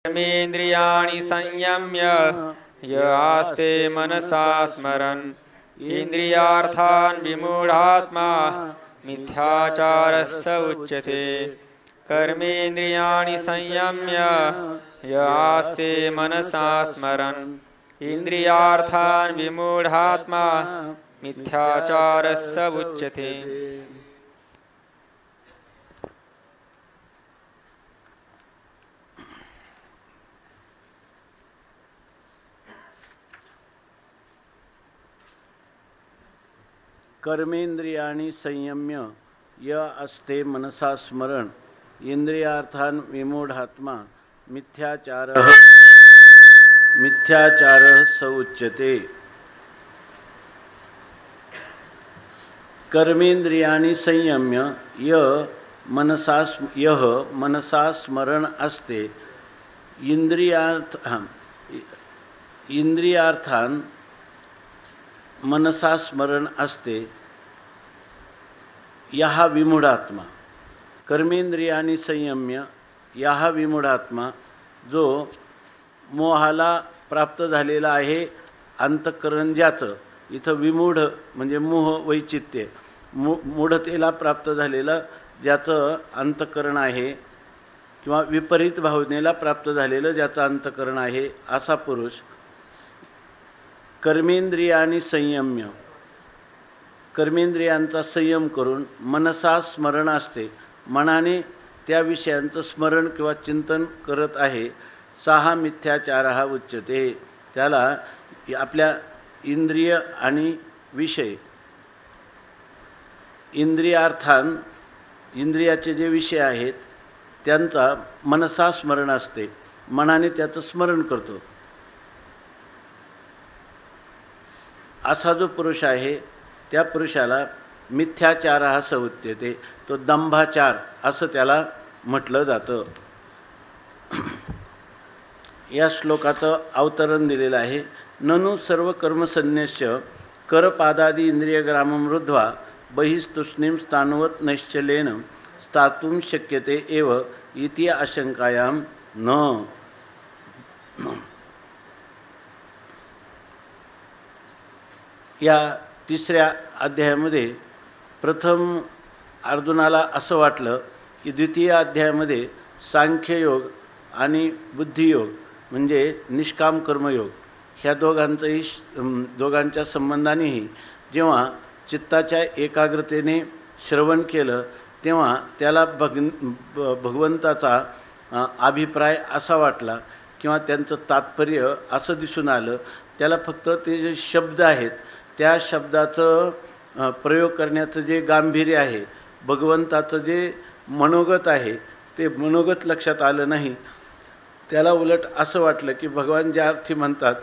कर्मेन्द्रियाणि संयम्य य आस्ते मनसा स्मरन् इन्द्रियार्थान् विमूढात्मा मिथ्याचारः स उच्यते। कर्मेन्द्रियाणि संयम्य य आस्ते मनसा स्मरन् इन्द्रियार्थान् विमूढात्मा मिथ्याचारः स उच्यते। कर्मेंद्रियाणि संयम्य य अस्ते मनसा स्मरण इंद्रियार्थान् विमूढात्मा मिथ्याचारः स उच्यते। कर्मेंद्रियाणि संयम्य यह मनसा स्मरण अस्ते इंद्रियार्थान् मनसा स्मरण असते यहा विमूढात्मा। कर्मेंद्रियानि संयम्य यहा विमूढात्मा जो मोहाला प्राप्त झालेला आहे अंतःकरण ज्याचं, इथं विमूढ म्हणजे मोह वैचित्य, मूढतेला प्राप्त झालेलं ज्याचं अंतःकरण आहे किंवा विपरीत भावनेला प्राप्त झालेलं ज्याचं अंतःकरण आहे असा पुरुष कर्मेंद्रियानि संयम्य कर्मेंद्रियांचा संयम करून मनसा स्मरण असते, मनाने त्या विषयांचं स्मरण किंवा चिंतन करत आहे, सहा मिथ्याचारः उच्यते। त्याला आपल्या इंद्रिय आणि विषय इंद्रियार्थान इंद्रियाचे जे विषय आहेत त्यांचा मनसा स्मरण असते, मनाने त्याचं स्मरण करतो असा जो पुरुष आहे त्या पुरुषाला मिथ्याचारः स उच्यते। तो दंभाचार असं त्याला म्हटलं जातं। या श्लोकाचं अवतरण दिलेलं आहे। ननु सर्व कर्मसन्न्यस्य करपादादि इंद्रियग्रामं रुद्ध्वा बहिस्तूष्णीं स्थाणुवत् नैश्चल्येन स्थातुं शक्यते एव इति आशंकायां न। या तिसऱ्या अध्यायामध्ये प्रथम अर्जुनाला असं वाटलं की द्वितीय अध्यायामध्ये सांख्ययोग आणि बुद्धियोग म्हणजे निष्काम कर्मयोग ह्या दोघांच्या संबंधानेही जेव्हा चित्ताच्या एकाग्रतेने श्रवण केलं तेव्हा त्याला भगवंताचा अभिप्राय असा वाटला किंवा त्यांचं तात्पर्य असं दिसून आलं। त्याला फक्त ते जे शब्द आहेत त्या शब्दाचं प्रयोग करण्याचं जे गांभीर्य आहे, भगवंताचं जे मनोगत आहे ते मनोगत लक्षात आलं नाही। त्याला उलट असं वाटलं की भगवान ज्या अर्थी म्हणतात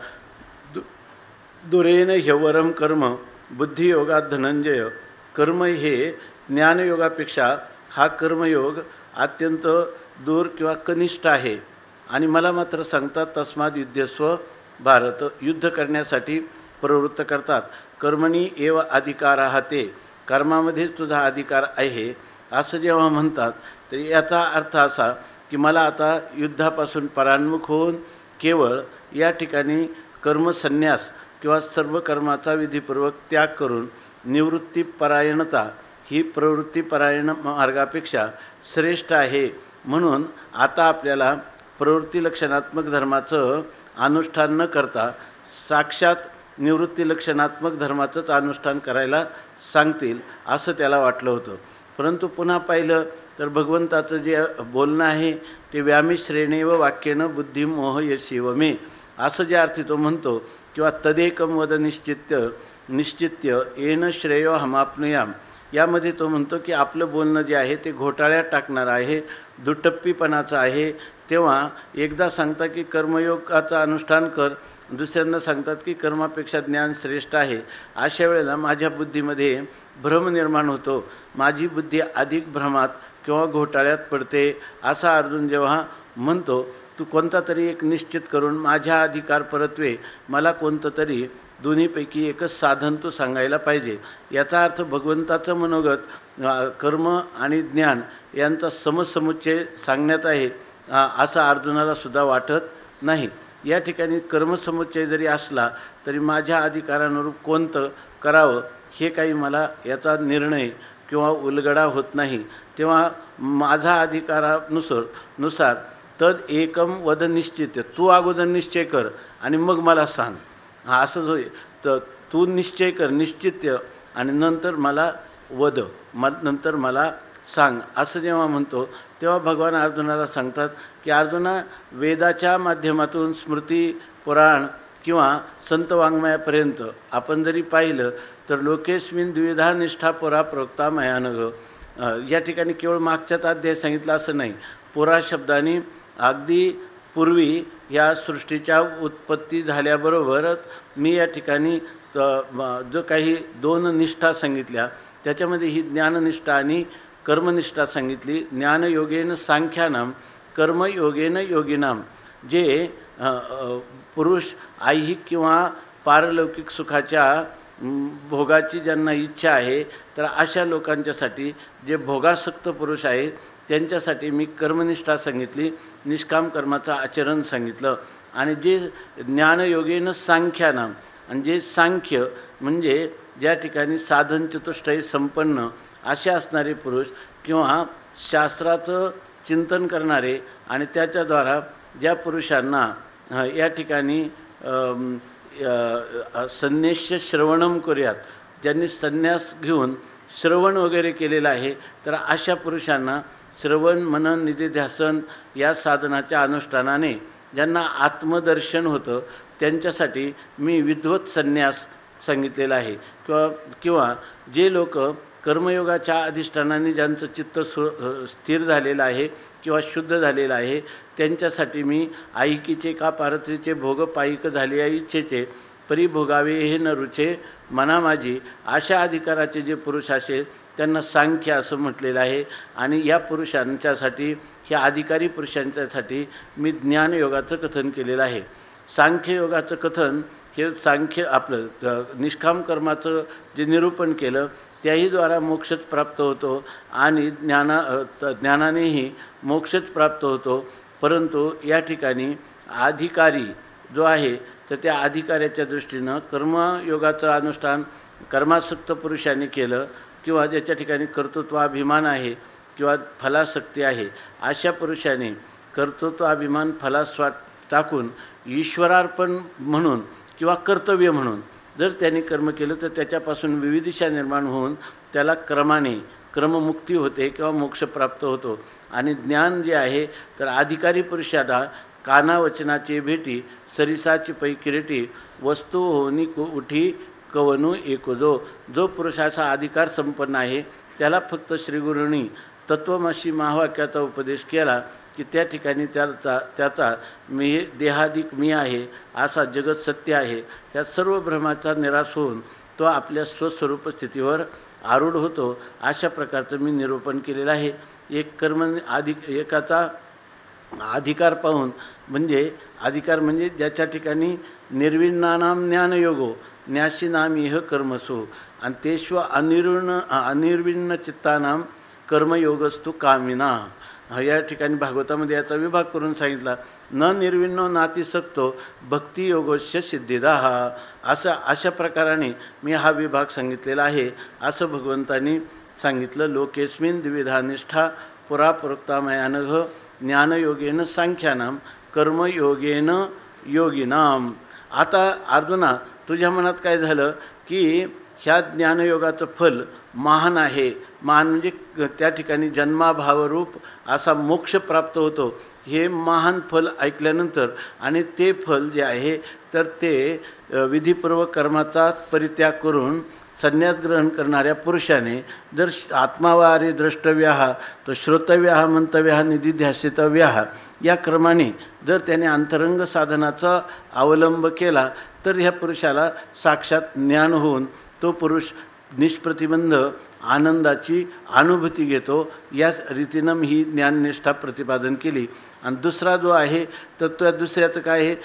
दुरेन ह्यवरम कर्म बुद्धियोगात धनंजय, कर्म हे ज्ञानयोगापेक्षा हा कर्मयोग अत्यंत दूर किंवा कनिष्ठ आहे आणि मला मात्र सांगतात तस्माद युद्धस्व भारत, युद्ध करण्यासाठी प्रवृत्त करतात। कर्मणी एव अधिकारः ते, कर्मामध्ये तुझा अधिकार आहे असं जेव्हा म्हणतात तर याचा अर्थ असा की मला आता युद्धापासून परान्मुख होऊन केवळ या ठिकाणी कर्मसन्यास किंवा सर्व कर्माचा विधीपूर्वक त्याग करून निवृत्तीपरायणता ही प्रवृत्तीपरायण मार्गापेक्षा श्रेष्ठ आहे। म्हणून आता आपल्याला प्रवृत्ती लक्षणात्मक धर्माचं अनुष्ठान न करता साक्षात निवृत्ती लक्षणात्मक धर्माचंच अनुष्ठान करायला सांगतील असं त्याला वाटलं होतं। परंतु पुन्हा पाहिलं तर भगवंताचं जे बोलणं आहे ते व्यामिश्रेणेव वाक्येन बुद्धिमोह यशिव मे असं ज्या अर्थी तो म्हणतो किंवा तदेकम वद निश्चित्य येन श्रेयो हमाप्नुयाम, यामध्ये तो म्हणतो की आपलं बोलणं जे आहे ते घोटाळ्यात टाकणार आहे, दुटप्पीपणाचं आहे। तेव्हा एकदा सांगता की कर्मयोगाचं अनुष्ठान कर, दुसऱ्यांदा सांगतात की कर्मापेक्षा ज्ञान श्रेष्ठ आहे। अशा वेळेला माझ्या बुद्धीमध्ये भ्रम निर्माण होतो, माझी बुद्धी अधिक भ्रमात किंवा घोटाळ्यात पडते असा अर्जुन जेव्हा म्हणतो तू कोणता तरी एक निश्चित करून माझ्या अधिकार परत्वे मला कोणतं तरी दोन्हीपैकी एकच साधन तू सांगायला पाहिजे। याचा अर्थ भगवंताचं मनोगत कर्म आणि ज्ञान यांचा समसमुच्चय सांगण्यात आहे असं अर्जुनाला सुद्धा वाटत नाही. या ठिकाणी कर्मसमुच्चय जरी असला तरी माझ्या अधिकारानुरूप कोणतं करावं हे काही मला याचा निर्णय किंवा उलगडा होत नाही. तेव्हा माझा अधिकारानुसार तद एकम वद निश्चित, तू अगोदर निश्चय कर आणि मग मला सांग. हा असंच होय. तर तू निश्चय कर, निश्चित्य, आणि नंतर मला वद, नंतर मला सांग, असं जेव्हा म्हणतो तेव्हा भगवान अर्जुनाला सांगतात की अर्जुना, वेदाच्या माध्यमातून स्मृती, पुराण किंवा संत वाङ्मयापर्यंत आपण जरी पाहिलं तर लोकेस्मिन द्विधा निष्ठा पुरा प्रोक्ता मयानग. या ठिकाणी केवळ मागच्याच अध्याय सांगितलं असं नाही. पुरा शब्दाने अगदी पूर्वी या सृष्टीच्या उत्पत्ती झाल्याबरोबरच मी या ठिकाणी जो काही 2 निष्ठा सांगितल्या त्याच्यामध्ये ही ज्ञाननिष्ठा आणि कर्मनिष्ठा सांगितली. ज्ञानयोगेन सांख्यानाम, कर्मयोगेन योगिनाम. जे पुरुष ऐहिक किंवा पारलौकिक सुखाच्या भोगाची ज्यांना इच्छा आहे तर अशा लोकांच्यासाठी, जे भोगासक्त पुरुष आहेत त्यांच्यासाठी मी कर्मनिष्ठा सांगितली, निष्काम कर्माचं आचरण सांगितलं. आणि जे ज्ञानयोगेन सांख्यानाम, आणि जे सांख्य म्हणजे ज्या ठिकाणी साधन चतुष्टय संपन्न असे असणारे पुरुष किंवा शास्त्राचं चिंतन करणारे आणि त्याच्याद्वारा ज्या पुरुषांना या ठिकाणी संन्यास्य श्रवणम करूयात, ज्यांनी संन्यास घेऊन श्रवण वगैरे केलेलं आहे, तर अशा पुरुषांना श्रवण मनन निधिध्यासन या साधनाच्या अनुष्ठानाने ज्यांना आत्मदर्शन होतं त्यांच्यासाठी मी विद्वत संन्यास सांगितलेला आहे. किंवा जे लोक कर्मयोगाच्या अधिष्ठानाने ज्यांचं चित्त स्थिर झालेलं आहे किंवा शुद्ध झालेलं आहे त्यांच्यासाठी मी ऐकीचे का पारत्रीचे भोग पायिक झाले या इच्छेचे परिभोगावे हे न रुचे मना माझी, अशा अधिकाराचे जे पुरुष असेल त्यांना सांख्य असं म्हटलेलं आहे. आणि या पुरुषांच्यासाठी, ह्या अधिकारी पुरुषांच्यासाठी मी ज्ञानयोगाचं कथन केलेलं आहे. सांख्ययोगाचं कथन हे सांख्य आपलं निष्काम कर्माचं जे निरूपण केलं त्याहीद्वारा मोक्षच प्राप्त होतो आणि ज्ञानानेही मोक्षच प्राप्त होतो. परंतु या ठिकाणी अधिकारी जो आहे तर त्या अधिकाऱ्याच्या दृष्टीनं कर्मयोगाचं अनुष्ठान कर्मासक्त पुरुषांनी केलं किंवा ज्याच्या ठिकाणी कर्तृत्वाभिमान आहे किंवा फलासक्ती आहे, अशा पुरुषांनी कर्तृत्वाभिमान फलास्वाद टाकून ईश्वरार्पण म्हणून किंवा कर्तव्य म्हणून जर त्यांनी कर्म केलं तर त्याच्यापासून विविधिशा निर्माण होऊन त्याला क्रममुक्ती होते किंवा मोक्ष प्राप्त होतो. आणि ज्ञान जे आहे तर अधिकारी पुरुषाला कानावचनाची भेटी, सरिसाची पै किरीटी, वस्तू होनी उठी कवनू एकोजो. जो पुरुषाचा अधिकार संपन्न आहे त्याला फक्त श्रीगुरूंनी तत्वमसी महावाक्याचा उपदेश केला की त्या ठिकाणी त्याचा मी देहाधिक मी आहे असा जगत सत्य आहे, त्या सर्व भ्रमाचा निराश होऊन तो आपल्या स्वस्वरूप स्थितीवर आरूढ होतो. अशा प्रकारचं मी निरूपण केलेलं आहे. एकाचा अधिकार पाहून अधिकार म्हणजे ज्याच्या ठिकाणी निर्विण्णानाम ज्ञानयोगो न्यासी नाम इह कर्मसु आणि तेष्व अनिर्विण्ण चित्तानाम कर्मयोगस्तु कामिना. या ठिकाणी भागवतामध्ये याचा विभाग करून सांगितला, न निर्विण्णो नातिसक्तो भक्तियोगस्य सिद्धिदा. अशा प्रकाराने मी हा विभाग सांगितलेला आहे असं भगवंतांनी सांगितलं. लोकेस्मिन द्विधा निष्ठा पुरा प्रोक्ता मयानघ ज्ञानयोगेन सांख्यानाम कर्मयोगेन योगिनाम. आता अर्जुना, तुझ्या मनात काय झालं की ह्या ज्ञानयोगाचं फल महान आहे. महान म्हणजे त्या ठिकाणी जन्माभावरूप असा मोक्ष प्राप्त होतो. हे महान फल ऐकल्यानंतर आणि ते फल जे आहे तर ते विधीपूर्वक कर्माचा परित्याग करून संन्यास ग्रहण करणाऱ्या पुरुषाने जर आत्मावारी द्रष्टव्या तो श्रोतव्या मंतव्या निधिध्यासितव्या या क्रमाने जर त्याने अंतरंग साधनाचा अवलंब केला तर ह्या पुरुषाला साक्षात ज्ञान होऊन तो पुरुष निष्प्रतिबंध आनंदाची अनुभूती घेतो. या रीतीनं मी ही ज्ञाननिष्ठा प्रतिपादन केली. आणि दुसरा जो आहे तर त्या दुसऱ्याचं काय आहे,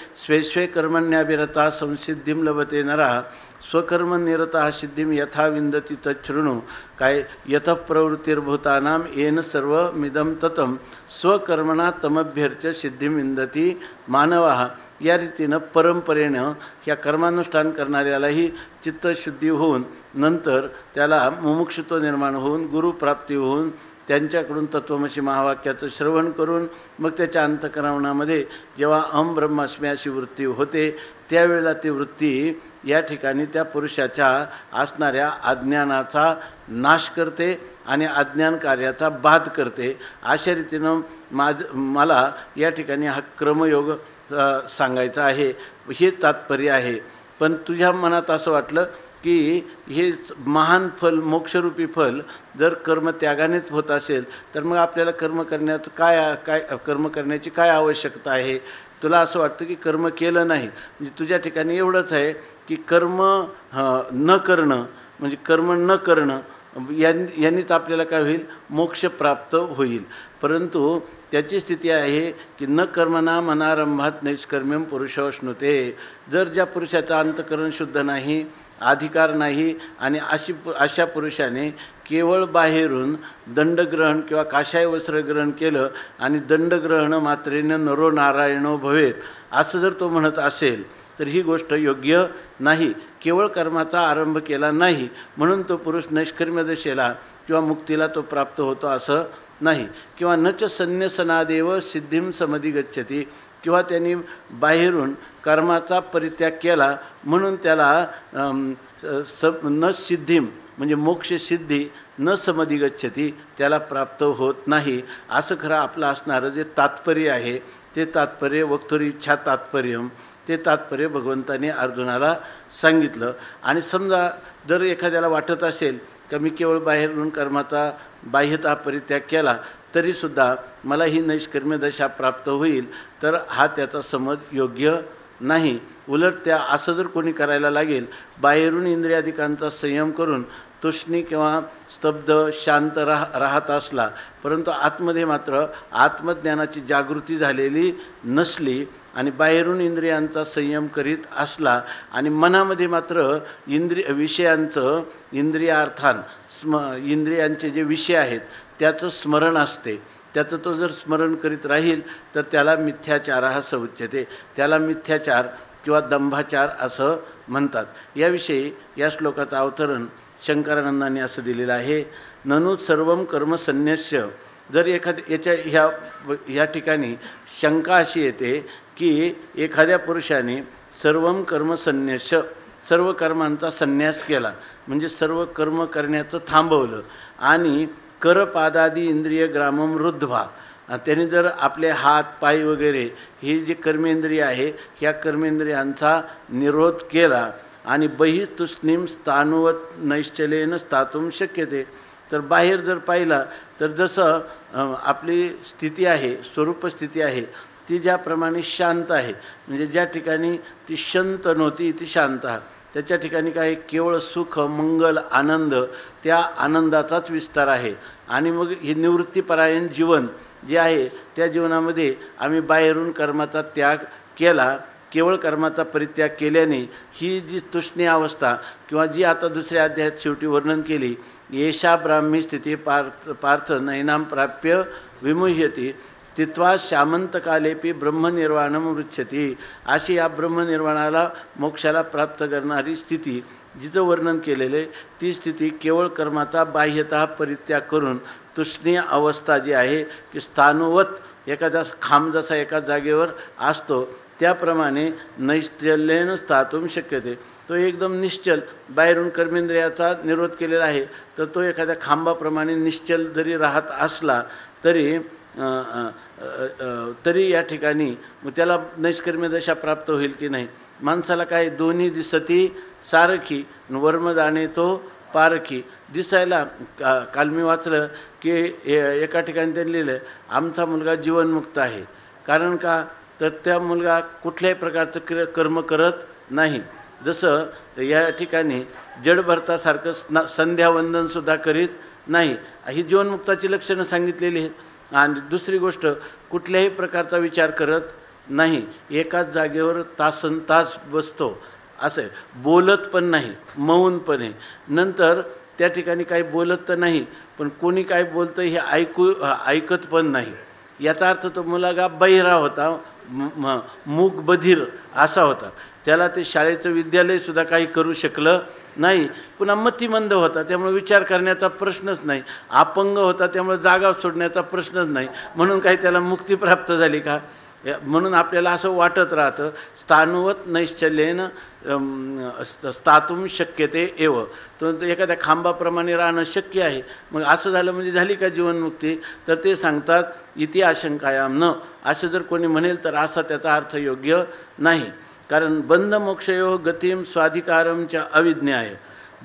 स्वे कर्मण्याभिरता संसिद्धीम लभते नरा स्वकर्मनिरतः सिद्धिं यथा विंदती तच्छृणु. काय यतः प्रवृत्तिर्भूतानां येन सर्वमिदं ततं स्वकर्मणा तमभ्यर्च्य सिद्धिं विंदती मानवः. या रीतीनं परंपरेनं या कर्मानुष्ठान करणाऱ्यालाही चित्तशुद्धी होऊन नंतर त्याला मुमुक्षुत्व निर्माण होऊन गुरुप्राप्ती होऊन त्यांच्याकडून तत्वमसी महावाक्याचं श्रवण करून मग त्याच्या अंतःकरणामध्ये जेव्हा अहम ब्रह्मास्मी अशी वृत्ती होते त्यावेळेला ती वृत्ती या ठिकाणी त्या पुरुषाच्या असणाऱ्या अज्ञानाचा नाश करते आणि अज्ञान कार्याचा बाध करते. अशा रीतीनं मला या ठिकाणी हा क्रमयोग सांगायचा आहे, हे तात्पर्य आहे. पण तुझ्या मनात असं वाटलं की हे महान फल मोक्षरूपी फल जर कर्मत्यागानेच होत असेल तर मग आपल्याला कर्म करण्याचं काय कर्म करण्याची काय आवश्यकता आहे. तुला असं वाटतं की कर्म केलं नाही म्हणजे तुझ्या ठिकाणी एवढंच आहे की कर्म न करणं म्हणजे कर्म न करणं यांनीच आपल्याला काय होईल, मोक्ष प्राप्त होईल. परंतु त्याची स्थिती आहे की न कर्मणा मनारंभात नैष्कर्म्यम पुरुषोष्णुते. जर ज्या पुरुषाचं अंतःकरण शुद्ध नाही, अधिकार नाही आणि अशा पुरुषाने केवळ बाहेरून दंडग्रहण किंवा काषाय वस्त्र ग्रहण केलं आणि दंडग्रहण मात्रेनं नरो नारायणो भवेत असं जर तो म्हणत असेल तर ही गोष्ट योग्य नाही. केवळ कर्माचा आरंभ केला नाही म्हणून तो पुरुष नैष्कर्म्य दशेला किंवा मुक्तीला तो प्राप्त होतो असं नाही. किंवा नच संन्यसनादेव सिद्धीम समधी गच्छती. किंवा त्यांनी बाहेरून कर्माचा परित्याग केला म्हणून त्याला न सिद्धीम म्हणजे मोक्ष सिद्धी न समधी गच्छती त्याला प्राप्त होत नाही. असं खरं आपलं असणारं जे तात्पर्य आहे ते तात्पर्य वक्तुरी इच्छा तात्पर्यम ते तात्पर्य भगवंताने अर्जुनाला सांगितलं. आणि समजा जर एखाद्याला वाटत असेल का मी केवळ बाहेरून कर्माचा बाह्यता परित्याग केला तरीसुद्धा मला ही नैष्कर्म्य दशा प्राप्त होईल तर हा त्याचा समज योग्य नाही. उलट त्या असं जर कोणी करायला लागेल बाहेरून इंद्रियादिकांचा संयम करून तुष्णी किंवा स्तब्ध शांत राहत असला परंतु आतमध्ये मात्र आत्मज्ञानाची जागृती झालेली नसली आणि बाहेरून इंद्रियांचा संयम करीत असला आणि मनामध्ये मात्र विषयांचं इंद्रियार्थान इंद्रियांचे जे विषय आहेत त्याचं स्मरण असते, त्याचं तो जर स्मरण करीत राहील तर त्याला मिथ्याचार असं उच्यते. त्याला मिथ्याचार किंवा दंभाचार असं म्हणतात. याविषयी या श्लोकाचं अवतरण शंकरानंदांनी असं दिलेलं आहे. ननु सर्वं कर्म संन्यस्य. जर ह्या ठिकाणी शंका अशी येते की एखाद्या पुरुषाने सर्वं कर्म संन्यस्य सर्व कर्मांचा संन्यास केला म्हणजे सर्व कर्म करण्याचं थांबवलं आणि करपादादी इंद्रिय ग्रामम रुद्ध्वा. त्यांनी जर आपले हात पाय वगैरे हे जे कर्मेंद्रिय आहे ह्या कर्मेंद्रियांचा निरोध केला आणि बहितुष्णीम स्थानुवत नैश्चलेन स्थातुं शक्यते. तर बाहेर जर पाहिला तर जसं आपली स्थिती आहे स्वरूप स्थिती आहे ती ज्याप्रमाणे शांत आहे म्हणजे ज्या ठिकाणी ती शांत नव्हती ती शांत त्याच्या ठिकाणी काय केवळ सुख मंगल आनंद त्या आनंदाचाच विस्तार आहे. आणि मग हे निवृत्तीपरायण जीवन जे आहे त्या जीवनामध्ये आम्ही बाहेरून कर्माचा त्याग केला केवळ कर्माचा परित्याग केल्याने ही जी तुष्णी अवस्था किंवा जी आता दुसऱ्या अध्यायात शेवटी वर्णन केली येषा ब्राह्मी स्थिती पार्थ नैनाम प्राप्य विमुह्यती स्थित्वा श्यामंतकालेपी ब्रह्मनिर्वाणम वृच्छती. अशी या ब्रह्मनिर्वाणाला मोक्षाला प्राप्त करणारी स्थिती जिचं वर्णन केलेले ती स्थिती केवळ कर्माचा बाह्यतः परित्याग करून तुष्णीय अवस्था जी आहे की स्थानुवत एखादा खांब जसा एका जागेवर असतो त्याप्रमाणे नैश्चल्येन स्थातुं शक्यते. तो एकदम निश्चल बाहेरून कर्मेंद्रियाचा निरोध केलेला आहे तर तो एखाद्या खांबाप्रमाणे निश्चल जरी राहत असला तरी या ठिकाणी मग त्याला नैष्कर्म्य दशा प्राप्त होईल की नाही. माणसाला काय दोन्ही दिसती सारखी वर्म जाणे तो पारखी. दिसायला काल मी वाचलं की एका ठिकाणी त्यांनी लिहिलं आमचा मुलगा जीवनमुक्त आहे. कारण का तर त्या मुलगा कुठल्याही प्रकारचं कर्म करत नाही. जसं या ठिकाणी जडभरतासारखं संध्यावंदनसुद्धा करीत नाही. ही जीवनमुक्ताची लक्षणं सांगितलेली आहेत. आणि दुसरी गोष्ट कुठल्याही प्रकारचा विचार करत नाही. एकाच जागेवर तासनतास बसतो असं आहे. बोलत पण नाही, मौन पण आहे. नंतर त्या ठिकाणी काही बोलत तर नाही, पण कोणी काय बोलतं हे ऐकत पण नाही. याचा अर्थ तो मुलगा बहिरा होता, मूक बधिर असा होता. त्याला ते शाळेचं विद्यालयसुद्धा काही करू शकलं नाही. पुन्हा मतिमंद होता, त्यामुळे विचार करण्याचा प्रश्नच नाही. अपंग होता, त्यामुळे जागा सोडण्याचा प्रश्नच नाही. म्हणून काही त्याला मुक्ती प्राप्त झाली का? म्हणून आपल्याला असं वाटत राहतं, स्थाणुवत नैश्चल्येन स्थातुं शक्यते एव. तो एखाद्या खांबाप्रमाणे राहणं शक्य आहे. मग असं झालं म्हणजे झाली का जीवनमुक्ती? तर ते सांगतात इति आशंकायाम न. असं जर कोणी म्हणेल तर असा त्याचा अर्थ योग्य नाही. कारण बंध मोक्षयो गतिम स्वाधिकारमच्या अविज्ञाय.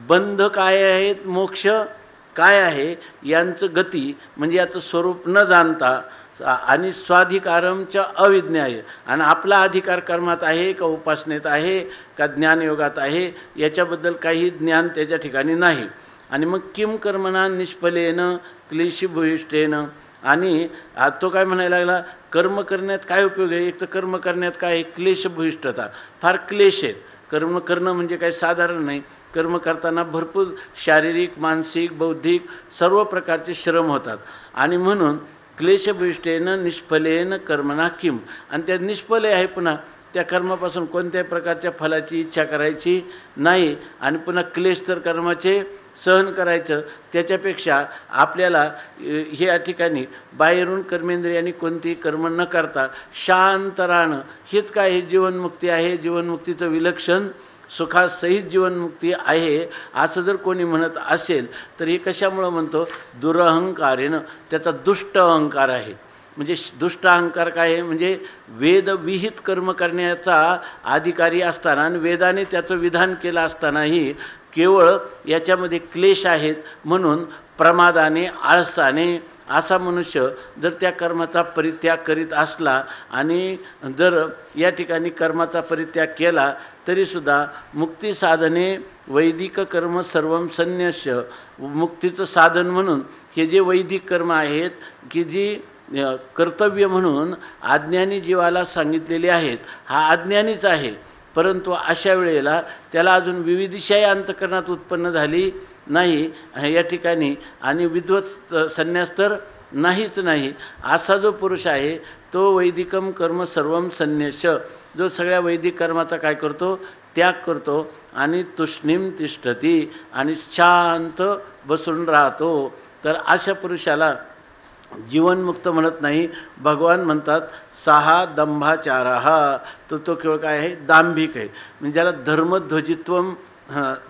बंध काय आहेत, मोक्ष काय आहे, यांचं गती म्हणजे याचं स्वरूप न जाणता, आणि स्वाधिकारमच्या अविज्ञाय, आणि आपला अधिकार कर्मात आहे का उपासनेत आहे का ज्ञानयोगात आहे याच्याबद्दल काही ज्ञान त्याच्या ठिकाणी नाही. आणि मग किम कर्मणा निष्फलेन क्लेशभूयिष्टेन. आणि तो काय म्हणायला लागला, कर्म करण्यात काय उपयोग आहे? एक तर कर्म करण्यात काय आहे, क्लेशभूयिष्टता, फार क्लेश आहेत. कर्म करणं म्हणजे काही साधारण नाही. कर्म करताना भरपूर शारीरिक, मानसिक, बौद्धिक सर्व प्रकारचे श्रम होतात. आणि म्हणून क्लेशभूयिष्टेन निष्फलेन कर्मणा किम. आणि त्या निष्फल आहे, पुन्हा त्या कर्मापासून कोणत्याही प्रकारच्या फलाची इच्छा करायची नाही. आणि पुन्हा क्लेश तर कर्माचे सहन करायचं. त्याच्यापेक्षा आपल्याला हे या ठिकाणी बाहेरून कर्मेंद्रियांनी कोणतीही कर्म न करता शांत राहणं हेच काय हे जीवनमुक्ती आहे. जीवनमुक्तीचं विलक्षण सुखासहित जीवनमुक्ती आहे असं जर कोणी म्हणत असेल तर हे कशामुळं म्हणतो? दुरहंकारेनं. त्याचा दुष्ट अहंकार आहे. म्हणजे दुष्ट अहंकार काय आहे? म्हणजे वेदविहित कर्म करण्याचा अधिकारी असताना आणि वेदाने त्याचं विधान केलं असतानाही केवळ याच्यामध्ये क्लेश आहेत म्हणून प्रमादाने, आळसाने असा मनुष्य जर त्या कर्माचा परित्याग करीत असला आणि जर या ठिकाणी कर्माचा परित्याग केला तरीसुद्धा मुक्ती साधने वैदिक कर्म सर्वं संन्यस्य. मुक्तीचं साधन म्हणून हे जे वैदिक कर्म आहेत की जी कर्तव्य म्हणून अज्ञानी जीवाला सांगितलेले आहेत, हा अज्ञानीच आहे. परंतु अशा वेळेला त्याला अजून विविधिशाही अंतःकरणात उत्पन्न झाली नाही या ठिकाणी, आणि विद्वत संन्यास तर नाहीच नाही. असा जो पुरुष आहे तो वैदिकम कर्म सर्वं संन्यस्य, जो सगळ्या वैदिक कर्माचा काय करतो? त्याग करतो. आणि तुष्णीम तिष्ठती, आणि शांत बसून राहतो. तर अशा पुरुषाला जीवनमुक्त म्हणत नाही. भगवान म्हणतात सहा दंभाचारा. तो केवळ काय आहे? दांभिक आहे. म्हणजे ज्याला धर्मध्वजित्वम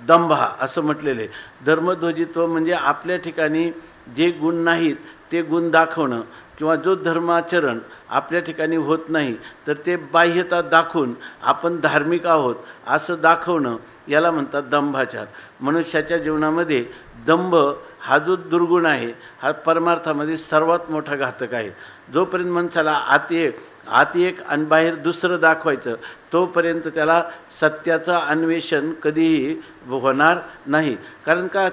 दंभा असं म्हटलेलं आहे. धर्मध्वजित्व म्हणजे आपल्या ठिकाणी जे गुण नाहीत ते गुण दाखवणं, किंवा जो धर्माचरण आपल्या ठिकाणी होत नाही तर ते बाह्यता दाखवून आपण धार्मिक आहोत असं दाखवणं, याला म्हणतात दंभाचार. मनुष्याच्या जीवनामध्ये दंभ हा जो दुर्गुण आहे हा परमार्थामध्ये सर्वात मोठा घातक आहे. जोपर्यंत माणसाला आत एक आणि बाहेर दुसरं दाखवायचं तोपर्यंत त्याला सत्याचं अन्वेषण कधीही होणार नाही. कारण का?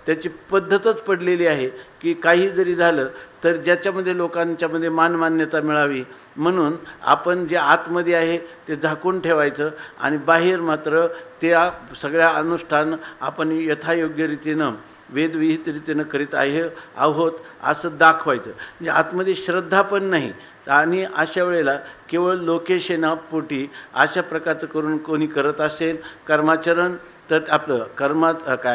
त्याची पद्धतच पडलेली आहे की काही जरी झालं तर ज्याच्यामध्ये लोकांच्यामध्ये मानमान्यता मिळावी म्हणून आपण जे आतमध्ये आहे ते झाकून ठेवायचं आणि बाहेर मात्र त्या सगळ्या अनुष्ठान आपण यथायोग्य रीतीनं वेदविहित रीतीनं करीत आहोत असं दाखवायचं. म्हणजे आतमध्ये श्रद्धा पण नाही. आणि अशा वेळेला केवळ लोकेशनापोटी अशा प्रकारचं करून कोणी करत असेल कर्माचरण तर आपलं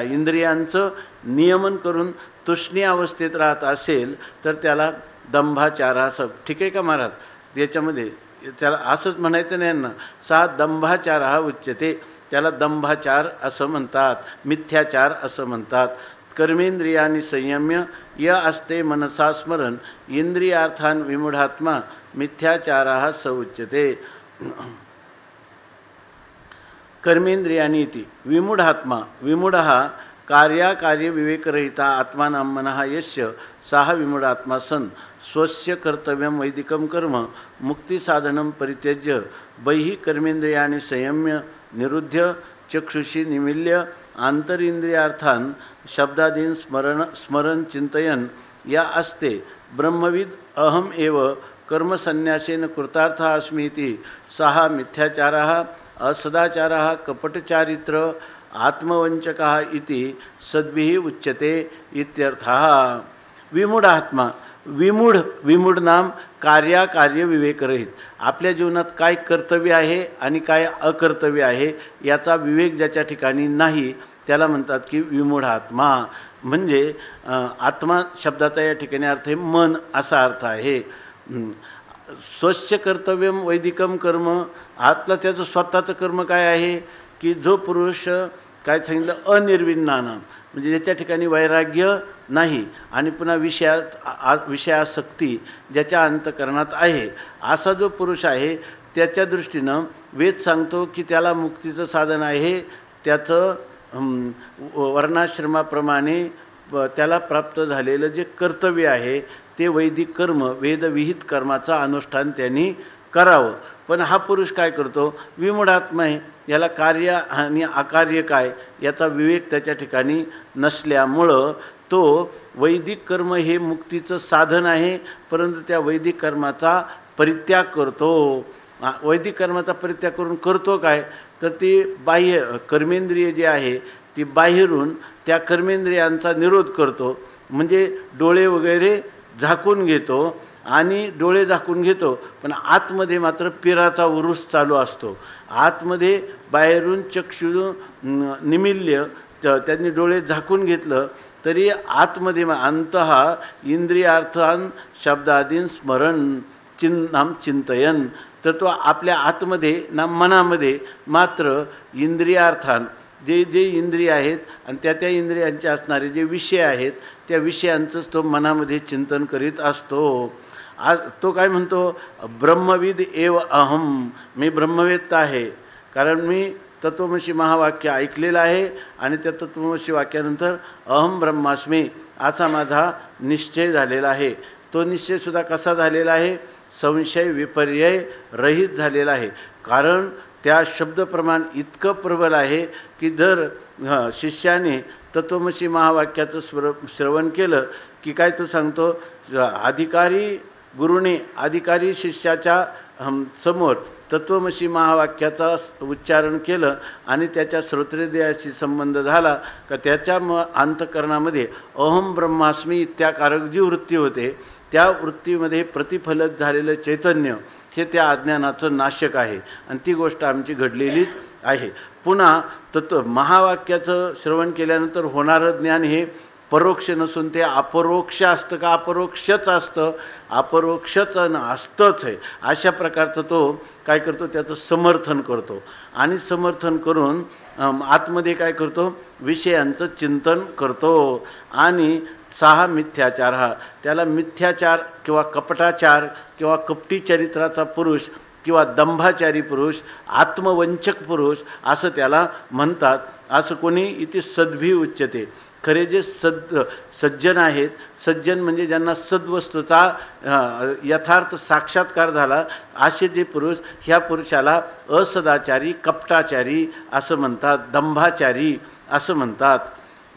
इंद्रियांचं नियमन करून तुष्णी अवस्थेत राहत असेल तर त्याला दंभाचार असं. ठीक आहे का महाराज? याच्यामध्ये त्याला असंच म्हणायचं नाही ना, सा दंभाचार हा उच्यते. त्याला दंभाचार असं म्हणतात, मिथ्याचार असं म्हणतात. कर्मेंद्रियानी संयम्य य असते मनसा स्मरण इंद्रियार्थान विमूढात्मा मिथ्याचारः स उच्यते. कर्मेंद्रियानी इति विमूढात्मा. विमूढः कार्याकार्य विवेकरहिता आत्मानं मनः यस्य सः विमूढात्मा सन् स्वस्य कर्तव्यं वैदिकं कर्म मुक्तिसाधनं परित्यज्य बहिः कर्मेंद्रियाणि संयम्य निरुध्य चक्षुषी निमील्य आंतरिंद्रियार्थान शब्दादीन स्मरण चिंतयन या असते ब्रह्मविद अहम एव कर्मसन्यासेन कृतार्थ अस्मीति सहा मिथ्याचारः असदाचारः कपटचारित्र आत्मवंचकः इति सद्भिः उच्यते इत्यर्थः। विमूढात्मा, विमूढ नाम कार्य विवेकरहित, आपल्या जीवनात काय कर्तव्य आहे आणि काय अकर्तव्य आहे याचा विवेक ज्याच्या ठिकाणी नाही त्याला म्हणतात की विमूढ आत्मा। म्हणजे आत्मा शब्दाचा या ठिकाणी अर्थ आहे मन असा अर्थ आहे। स्वस्य कर्तव्यम वैदिकम कर्म, आतला त्याचं स्वतःचं कर्म काय आहे की जो पुरुष काय सांगितलं अनिर्विण्णानाम, म्हणजे ज्याच्या ठिकाणी वैराग्य नाही आणि पुन्हा विषयासक्ती ज्याच्या अंतकरणात आहे असा जो पुरुष आहे त्याच्या दृष्टीनं वेद सांगतो की त्याला मुक्तीचं साधन आहे त्याचं वर्णाश्रमाप्रमाणे त्याला प्राप्त झालेलं जे कर्तव्य आहे ते वैदिक कर्म, वेदविहित कर्माचं अनुष्ठान त्यांनी करावं। पण हा पुरुष काय करतो, विमूढात्मा आहे, याला कार्य आणि अकार्य काय याचा विवेक त्याच्या ठिकाणी नसल्यामुळं तो वैदिक कर्म हे मुक्तीचं साधन आहे, परंतु त्या वैदिक कर्माचा परित्याग करतो। वैदिक कर्माचा परित्याग करून करतो काय, तर ती बाह्य कर्मेंद्रिय जे आहे ती बाहेरून त्या कर्मेंद्रियांचा निरोध करतो, म्हणजे डोळे वगैरे झाकून घेतो आणि डोळे झाकून घेतो पण आतमध्ये मात्र पिराचा उरूस चालू असतो। आतमध्ये बाहेरून चक्षु निमिल्य त्यांनी डोळे झाकून घेतलं तरी आतमध्ये अंतः इंद्रियार्थान शब्दादीन स्मरण नाम चिंतयन, तर तो आपल्या आतमध्ये ना मनामध्ये मात्र इंद्रियार्थान जे जे इंद्रिय आहेत आणि त्या इंद्रियांचे असणारे जे विषय आहेत त्या विषयांचंच तो मनामध्ये चिंतन करीत असतो। आज तो काय म्हणतो, ब्रह्मविद एव अहम, मी ब्रह्मवेत्ता आहे, कारण मी तत्वमसी महावाक्य ऐकलेलं आहे आणि त्या तत्वमसी वाक्यानंतर अहम ब्रह्मास्मी असा माझा निश्चय झालेला आहे। तो निश्चयसुद्धा कसा झालेला आहे, संशय विपर्यय रहित झालेला आहे, कारण त्या शब्दप्रमाण इतकं प्रबल आहे की जर शिष्याने तत्वमसी महावाक्याचं श्रवण केलं की काय तो सांगतो, अधिकारी गुरुने अधिकारी शिष्याच्या समोर तत्वमसी महावाक्याचा उच्चारण केलं आणि त्याच्या श्रोत्रेदेहाशी संबंध झाला का त्याच्या अंतकरणामध्ये अहम ब्रह्मास्मी इत्याकारक जी वृत्ती होते त्या वृत्तीमध्ये प्रतिफलित झालेलं चैतन्य हे त्या अज्ञानाचं नाशक आहे आणि ती गोष्ट आमची घडलेलीच आहे। पुन्हा तत्व महावाक्याचं श्रवण केल्यानंतर होणारं ज्ञान हे परोक्ष नसून ते अपरोक्ष असतं का, अपरोक्षच असतं, अपरोक्षच असतंच आहे। अशा प्रकारचं तो काय करतो, त्याचं समर्थन करतो आणि समर्थन करून आतमध्ये काय करतो, विषयांचं चिंतन करतो। आणि 6 मिथ्याचार, हा त्याला मिथ्याचार किंवा कपटाचार किंवा कपटी चरित्राचा पुरुष किंवा दंभाचारी पुरुष, आत्मवंचक पुरुष असं त्याला म्हणतात। असं कोणी इथे सद्भी उच्यते, खरे जे सज्जन आहेत, सज्जन म्हणजे ज्यांना सद्वस्तूचा यथार्थ साक्षात्कार झाला असे जे पुरुष, ह्या पुरुषाला असदाचारी कपटाचारी असं म्हणतात, दंभाचारी असं म्हणतात।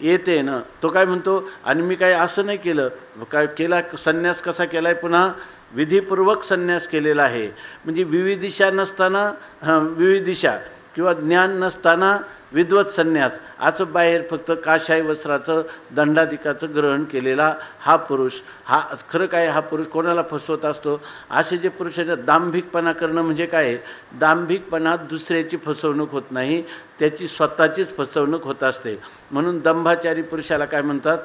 येते ना तो काय म्हणतो, आणि मी काय असं नाही केलं, काय केला, संन्यास कसा केला आहे, पुन्हा विधीपूर्वक संन्यास केलेला आहे। म्हणजे विविदिशा नसताना विविदिशा किंवा ज्ञान नसताना विद्वत संन्यास असं बाहेर फक्त काशाय वस्त्राचं दंडाधिकाचं ग्रहण केलेला हा पुरुष, हा खरं काय, हा पुरुष कोणाला फसवत असतो, असे जे पुरुषाच्या दांभिकपणा करणं म्हणजे काय, दांभिकपणात दुसऱ्याची फसवणूक होत नाही, त्याची स्वतःचीच फसवणूक होत असते। म्हणून दंभाचारी पुरुषाला काय म्हणतात,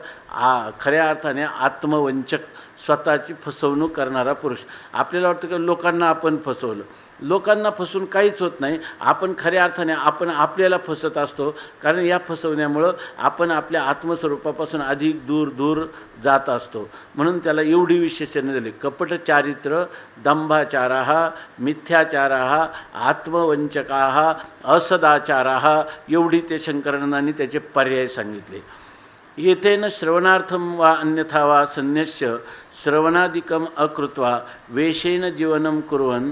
खऱ्या अर्थाने आत्मवंचक, स्वतःची फसवणूक करणारा पुरुष। आपल्याला वाटतं की लोकांना आपण फसवलं, लोकांना फसवून काहीच होत नाही, आपण खऱ्या अर्थाने आपण आपल्याला फसत असतो, कारण या फसवण्यामुळं आपण आपल्या आत्मस्वरूपापासून अधिक दूर दूर जात असतो। म्हणून त्याला एवढी विशेषणे दिली, कपटचारित्र, दंभाचारः, मिथ्याचारः, आत्मवंचकाः, असदाचारः, एवढी ते शंकरानंदांनी त्याचे पर्याय सांगितले। येथेन श्रवणार्थम वा अन्यथा वा संन्यस्य श्रवणादिकम अकृत्वा वेशेन जीवनं कुर्वन्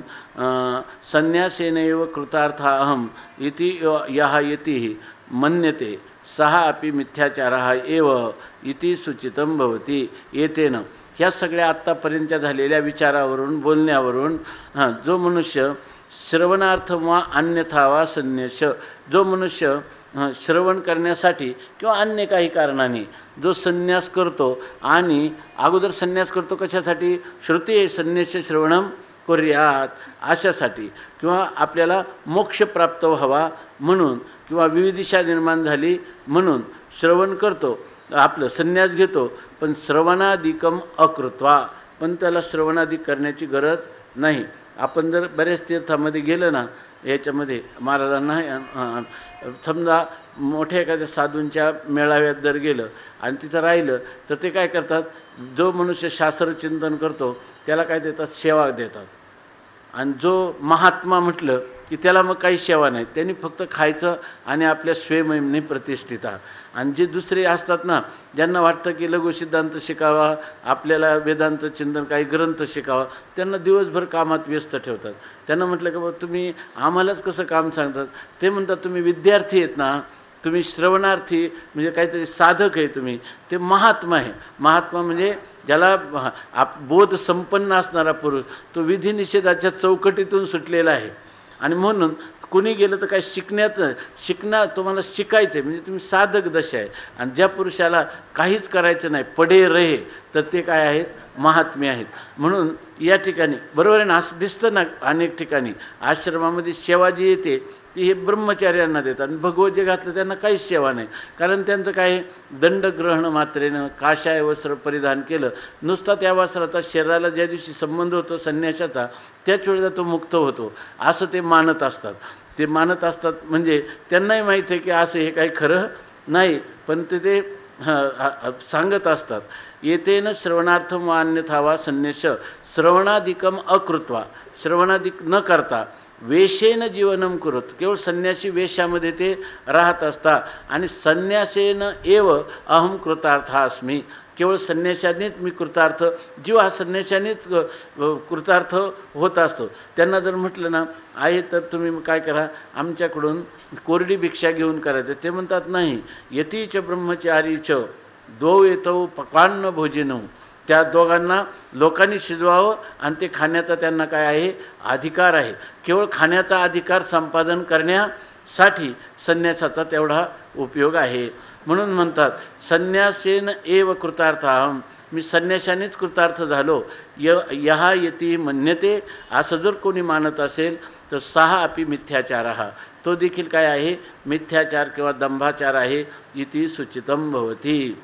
संन्यासेनैव कृतार्था अहम इति यः यतिः मन्यते सः अपि मिथ्याचारः एव इति सूचितं भवति। येतेन ह्या सगळ्या आत्तापर्यंतच्या झालेल्या विचारावरून बोलण्यावरून जो मनुष्य श्रवणार्थ वा अन्यथा वा संन्यास. जो मनुष्य श्रवण करण्यासाठी किंवा अन्य काही कारणाने जो संन्यास करतो, आणि अगोदर संन्यास करतो कशासाठी? श्रुती संन्यास श्रवणम कुर्यात अशासाठी, किंवा आपल्याला मोक्ष प्राप्त व्हावा म्हणून, किंवा विविधिशा निर्माण झाली म्हणून श्रवण करतो, आपलं संन्यास घेतो. पण श्रवणादिकम अकृत्वा, पण त्याला श्रवणादिक करण्याची गरज नाही. आपण जर बऱ्याच तीर्थामध्ये गेलं ना, याच्यामध्ये महाराजांना समजा मोठ्या एखाद्या साधूंच्या मेळाव्यात जर गेलं आणि तिथं राहिलं, तर ते काय करतात, जो मनुष्य शास्त्रचिंतन करतो त्याला काय देतात? सेवा देतात. आणि जो महात्मा म्हटलं की त्याला मग काही सेवा नाही, त्यांनी फक्त खायचं आणि आपल्या स्वयंमहिमने प्रतिष्ठिता. आणि जे दुसरे असतात ना, ज्यांना वाटतं की लघुसिद्धांत शिकावा, आपल्याला वेदांत चिंतन काही ग्रंथ शिकावा, त्यांना दिवसभर कामात व्यस्त ठेवतात. त्यांना म्हटलं की बाबा तुम्ही आम्हालाच कसं काम सांगतात? ते म्हणतात तुम्ही विद्यार्थी आहेत ना, तुम्ही श्रवणार्थी म्हणजे काहीतरी साधक आहे तुम्ही. ते महात्मा आहे. महात्मा म्हणजे ज्याला बोध संपन्न असणारा पुरुष, तो विधिनिषेधाच्या चौकटीतून सुटलेला आहे. आणि म्हणून कुणी गेलं तर काय तुम्हाला शिकायचं आहे, म्हणजे तुम्ही साधक दशा आहे. आणि ज्या पुरुषाला काहीच करायचं नाही, पडे रहे, तर ते काय आहेत? महात्मे आहेत. म्हणून या ठिकाणी बरोबर आहे ना, असं दिसतं ना अनेक ठिकाणी आश्रमामध्ये सेवा जी येते ती हे ब्रह्मचार्यांना देतात, आणि भगवत जे घातलं त्यांना काहीच सेवा नाही. कारण त्यांचं काय? दंडग्रहण मात्रेनं काशाय वस्त्र परिधान केलं, नुसता त्या वस्त्राचा शरीराला ज्या दिवशी संबंध होतो संन्यासाचा, त्याच वेळेला तो मुक्त होतो असं ते मानत असतात. ते मानत असतात म्हणजे त्यांनाही माहीत आहे की असं हे काही खरं नाही, पण ते सांगत असतात. येतेन श्रवणार्थम वा अन्यथा वा संन्यास श्रवणादिकम अकृत्वा, श्रवणादिक न करता वेशेन जीवनम कुरुत, केवळ संन्यासी वेशामध्ये ते राहत असतात. आणि संन्यासेन एव अहम कृतार्थ अस्मी, केवळ संन्याशानेच मी कृतार्थ, जीव हा संन्याशानेच कृतार्थ होत असतो. त्यांना जर म्हटलं ना आहे तर तुम्ही काय करा, आमच्याकडून कोरडी भिक्षा घेऊन करायचं, ते म्हणतात नाही. यतीच ब्रह्मचारीच द्वौ येतौ पक्वान्न भोजनौ, त्या दोघांना लोकांनी शिजवावं आणि ते खाण्याचा त्यांना काय आहे? अधिकार आहे. केवळ खाण्याचा अधिकार संपादन करण्यासाठी संन्यासाचा तेवढा उपयोग आहे. म्हणून म्हणतात संन्यासेन एव कृतार्थाहम, मी संन्याशानेच कृतार्थ झालो. यहा यती मन्यते, असं जर कोणी मानत असेल तर सहा अपि मिथ्याचार, तो देखील काय आहे? मिथ्याचार किंवा दंभाचार आहे. इति सूचितम भवती,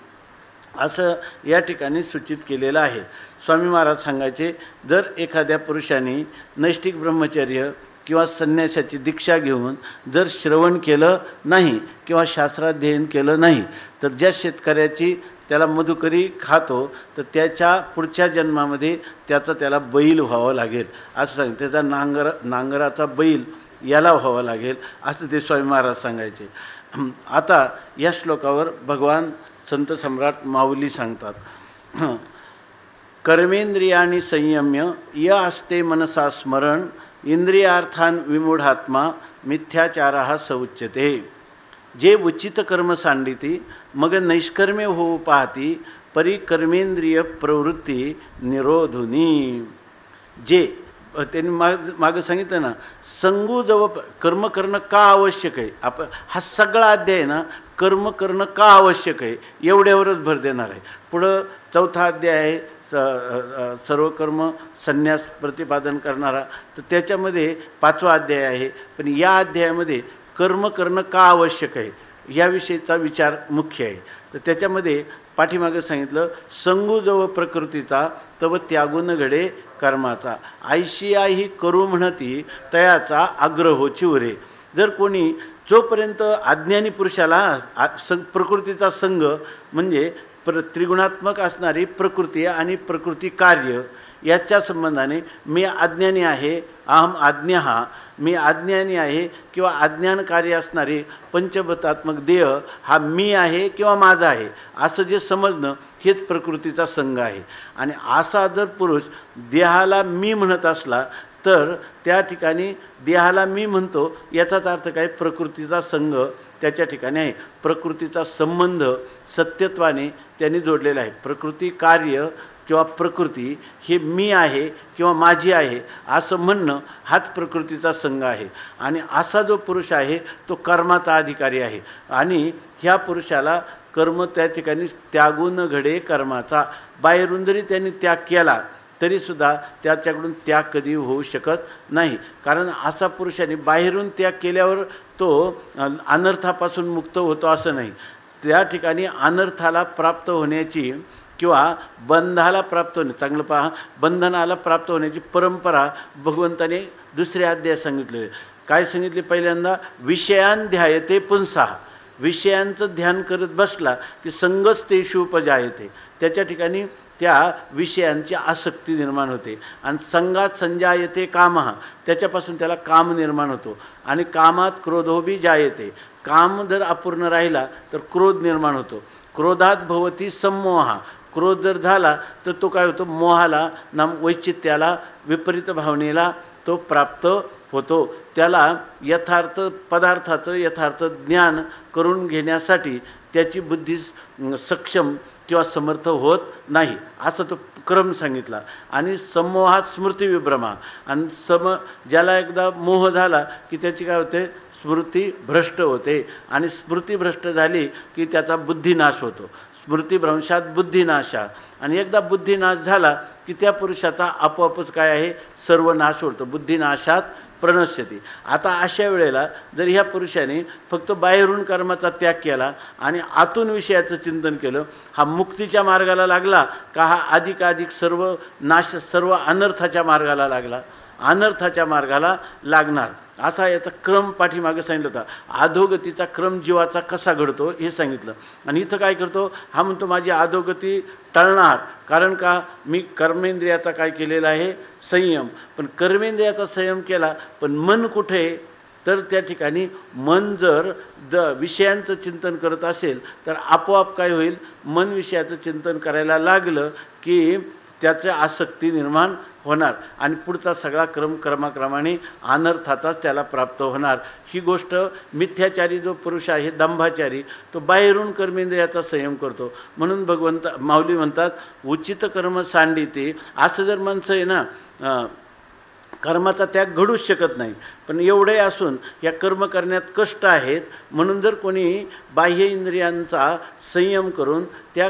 असं या ठिकाणी सूचित केलेलं आहे. स्वामी महाराज सांगायचे, जर एखाद्या पुरुषाने नैष्ठिक ब्रह्मचर्य किंवा संन्यासाची दीक्षा घेऊन जर श्रवण केलं नाही किंवा शास्त्राध्ययन केलं नाही, तर ज्या शेतकऱ्याची त्याला मधुकरी खातो तर त्याच्या पुढच्या जन्मामध्ये त्याला बैल व्हावं लागेल असं सांग, त्याचा नांगराचा बैल याला व्हावं लागेल असं ते स्वामी महाराज सांगायचे. आता या श्लोकावर भगवान संत सम्राट माऊली सांगतात, कर्मेंद्रियाणी संयम्य य असते मनसा स्मरण इंद्रियार्थान विमूढात्मा मिथ्याचार स उच्यते. जे उचित कर्म सांडिती मग नैष्कर्म्य होऊ पाहती परी कर्मेंद्रिय प्रवृत्ती निरोधुनी. जे त्यांनी मागं सांगितलं ना, संगूजव कर्म करणं का आवश्यक आहे, आपण हा सगळा अध्याय ना कर्म करणं का आवश्यक आहे एवढ्यावरच भर देणार आहे. पुढं चौथा अध्याय आहे सर्व कर्म संन्यास प्रतिपादन करणारा, तर त्याच्यामध्ये पाचवा अध्याय आहे. पण या अध्यायामध्ये कर्म करणं का आवश्यक आहे याविषयीचा विचार मुख्य आहे. तर त्याच्यामध्ये पाठीमागे सांगितलं, संगूजव प्रकृतीचा तव त्यागून घडे कर्माचा, आयशी आई करू म्हणती तयाचा आग्रहोची उरे. जर कोणी जोपर्यंत अज्ञानी पुरुषाला प्रकृतीचा संग म्हणजे त्रिगुणात्मक असणारी प्रकृती आणि प्रकृती कार्य याच्या संबंधाने मी अज्ञानी आहे, अहम आज्ञा, मी अज्ञानी आहे किंवा अज्ञानकारी असणारी पंचभूतात्मक देह हा मी आहे किंवा माझा आहे असं जे समजणं हेच प्रकृतीचा संग आहे. आणि असा जर पुरुष देहाला मी म्हणत असला तर त्या ठिकाणी देहाला मी म्हणतो याचाच अर्थ काय? प्रकृतीचा संग त्याच्या ठिकाणी आहे. प्रकृतीचा संबंध सत्यत्वाने त्यांनी जोडलेला आहे. प्रकृती कार्य किंवा प्रकृती हे मी आहे किंवा माझी आहे असं म्हणणं हाच प्रकृतीचा संघ आहे. आणि असा जो पुरुष आहे तो कर्माचा अधिकारी आहे. आणि ह्या पुरुषाला कर्म त्या ठिकाणी त्यागून घडे कर्माचा. बाहेरून जरी त्यांनी त्याग केला तरीसुद्धा त्याच्याकडून त्याग कधी होऊ शकत नाही. कारण असा पुरुषाने बाहेरून त्याग केल्यावर तो अनर्थापासून मुक्त होतो असं नाही. त्या ठिकाणी अनर्थाला प्राप्त होण्याची किंवा बंधाला प्राप्त होणे, चांगलं पहा, बंधनाला प्राप्त होण्याची परंपरा भगवंताने दुसऱ्या अध्यायात सांगितले. काय सांगितले? पहिल्यांदा विषयान ध्यायते पुंसाः. विषयांचं ध्यान करत बसला की संगच तेषु उपजायते. त्याच्या ठिकाणी त्या विषयांची आसक्ती निर्माण होते. आणि संगात संजायते कामः. त्याच्यापासून त्याला काम निर्माण होतो. आणि कामात क्रोधोबी जायते. काम जर अपूर्ण राहिला तर क्रोध निर्माण होतो. क्रोधात भवती सम्मोहा. क्रोध जर झाला तर तो काय होतो? मोहाला, वैचित्याला, विपरीत भावनेला तो प्राप्त होतो. त्याला यथार्थ पदार्थाचं यथार्थ ज्ञान करून घेण्यासाठी त्याची बुद्धी सक्षम किंवा समर्थ होत नाही, असं तो क्रम सांगितला. आणि सम्मोहात स्मृती विभ्रमा. आणि ज्याला एकदा मोह झाला की त्याची काय होते? स्मृती भ्रष्ट होते. आणि स्मृती भ्रष्ट झाली की त्याचा बुद्धिनाश होतो. स्मृतिभ्रंशात बुद्धिनाशा. आणि एकदा बुद्धिनाश झाला की त्या पुरुषाचा आपोआपच काय आहे? सर्वनाश होतो. बुद्धिनाशात प्रणश्यती. आता अशा वेळेला जर ह्या पुरुषाने फक्त बाहेरून कर्माचा त्याग केला आणि आतून विषयाचं चिंतन केलं, हा मुक्तीच्या मार्गाला लागला का हा अधिकाधिक सर्व अनर्थाच्या मार्गाला लागला? अनर्थाच्या मार्गाला लागणार. असा याचा क्रम पाठीमागे सांगितलं होता. अधोगतीचा क्रम जीवाचा कसा घडतो हे सांगितलं. आणि इथं काय करतो? हा म्हणतो माझी अधोगती टळणार. कारण का? मी कर्मेंद्रियाचा काय केलेला आहे? संयम. पण कर्मेंद्रियाचा संयम केला, पण मन कुठे? तर त्या ठिकाणी मन जर विषयांचं चिंतन करत असेल तर आपोआप काय होईल? मन विषयाचं चिंतन करायला लागलं की त्याचे आसक्ती निर्माण होणार आणि पुढचा सगळा क्रमाक्रमाने अनर्थाचाच त्याला प्राप्त होणार. ही गोष्ट मिथ्याचारी जो पुरुष आहे, दंभाचारी, तो बाहेरून कर्मेंद्रियाचा संयम करतो. म्हणून माऊली म्हणतात उचित कर्म सांडिते. असं जर माणसं आहे ना, कर्माचा त्याग घडूच शकत नाही, पण एवढे असून या कर्म करण्यात कष्ट आहेत, म्हणून जर कोणी बाह्य इंद्रियांचा संयम करून त्या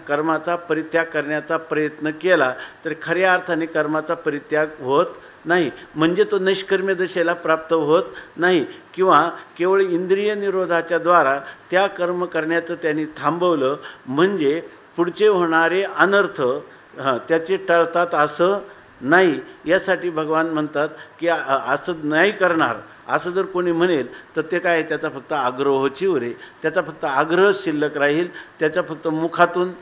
कर्माचा परित्याग करण्याचा प्रयत्न केला तर खऱ्या अर्थाने कर्माचा परित्याग होत नाही. म्हणजे तो निष्कर्म्य दशेला प्राप्त होत नाही. किंवा केवळ इंद्रिय निरोधाच्या द्वारा त्या कर्म करण्याचं त्यांनी थांबवलं म्हणजे पुढचे होणारे अनर्थ त्याचे टळतात असं नाही. यासाठी भगवान म्हणतात की असं नाही करणार असं जर कोणी म्हणेल तर ते काय? त्याचा फक्त आग्रहाची उरे, त्याचा फक्त आग्रह शिल्लक राहील. त्याचा फक्त मुखातून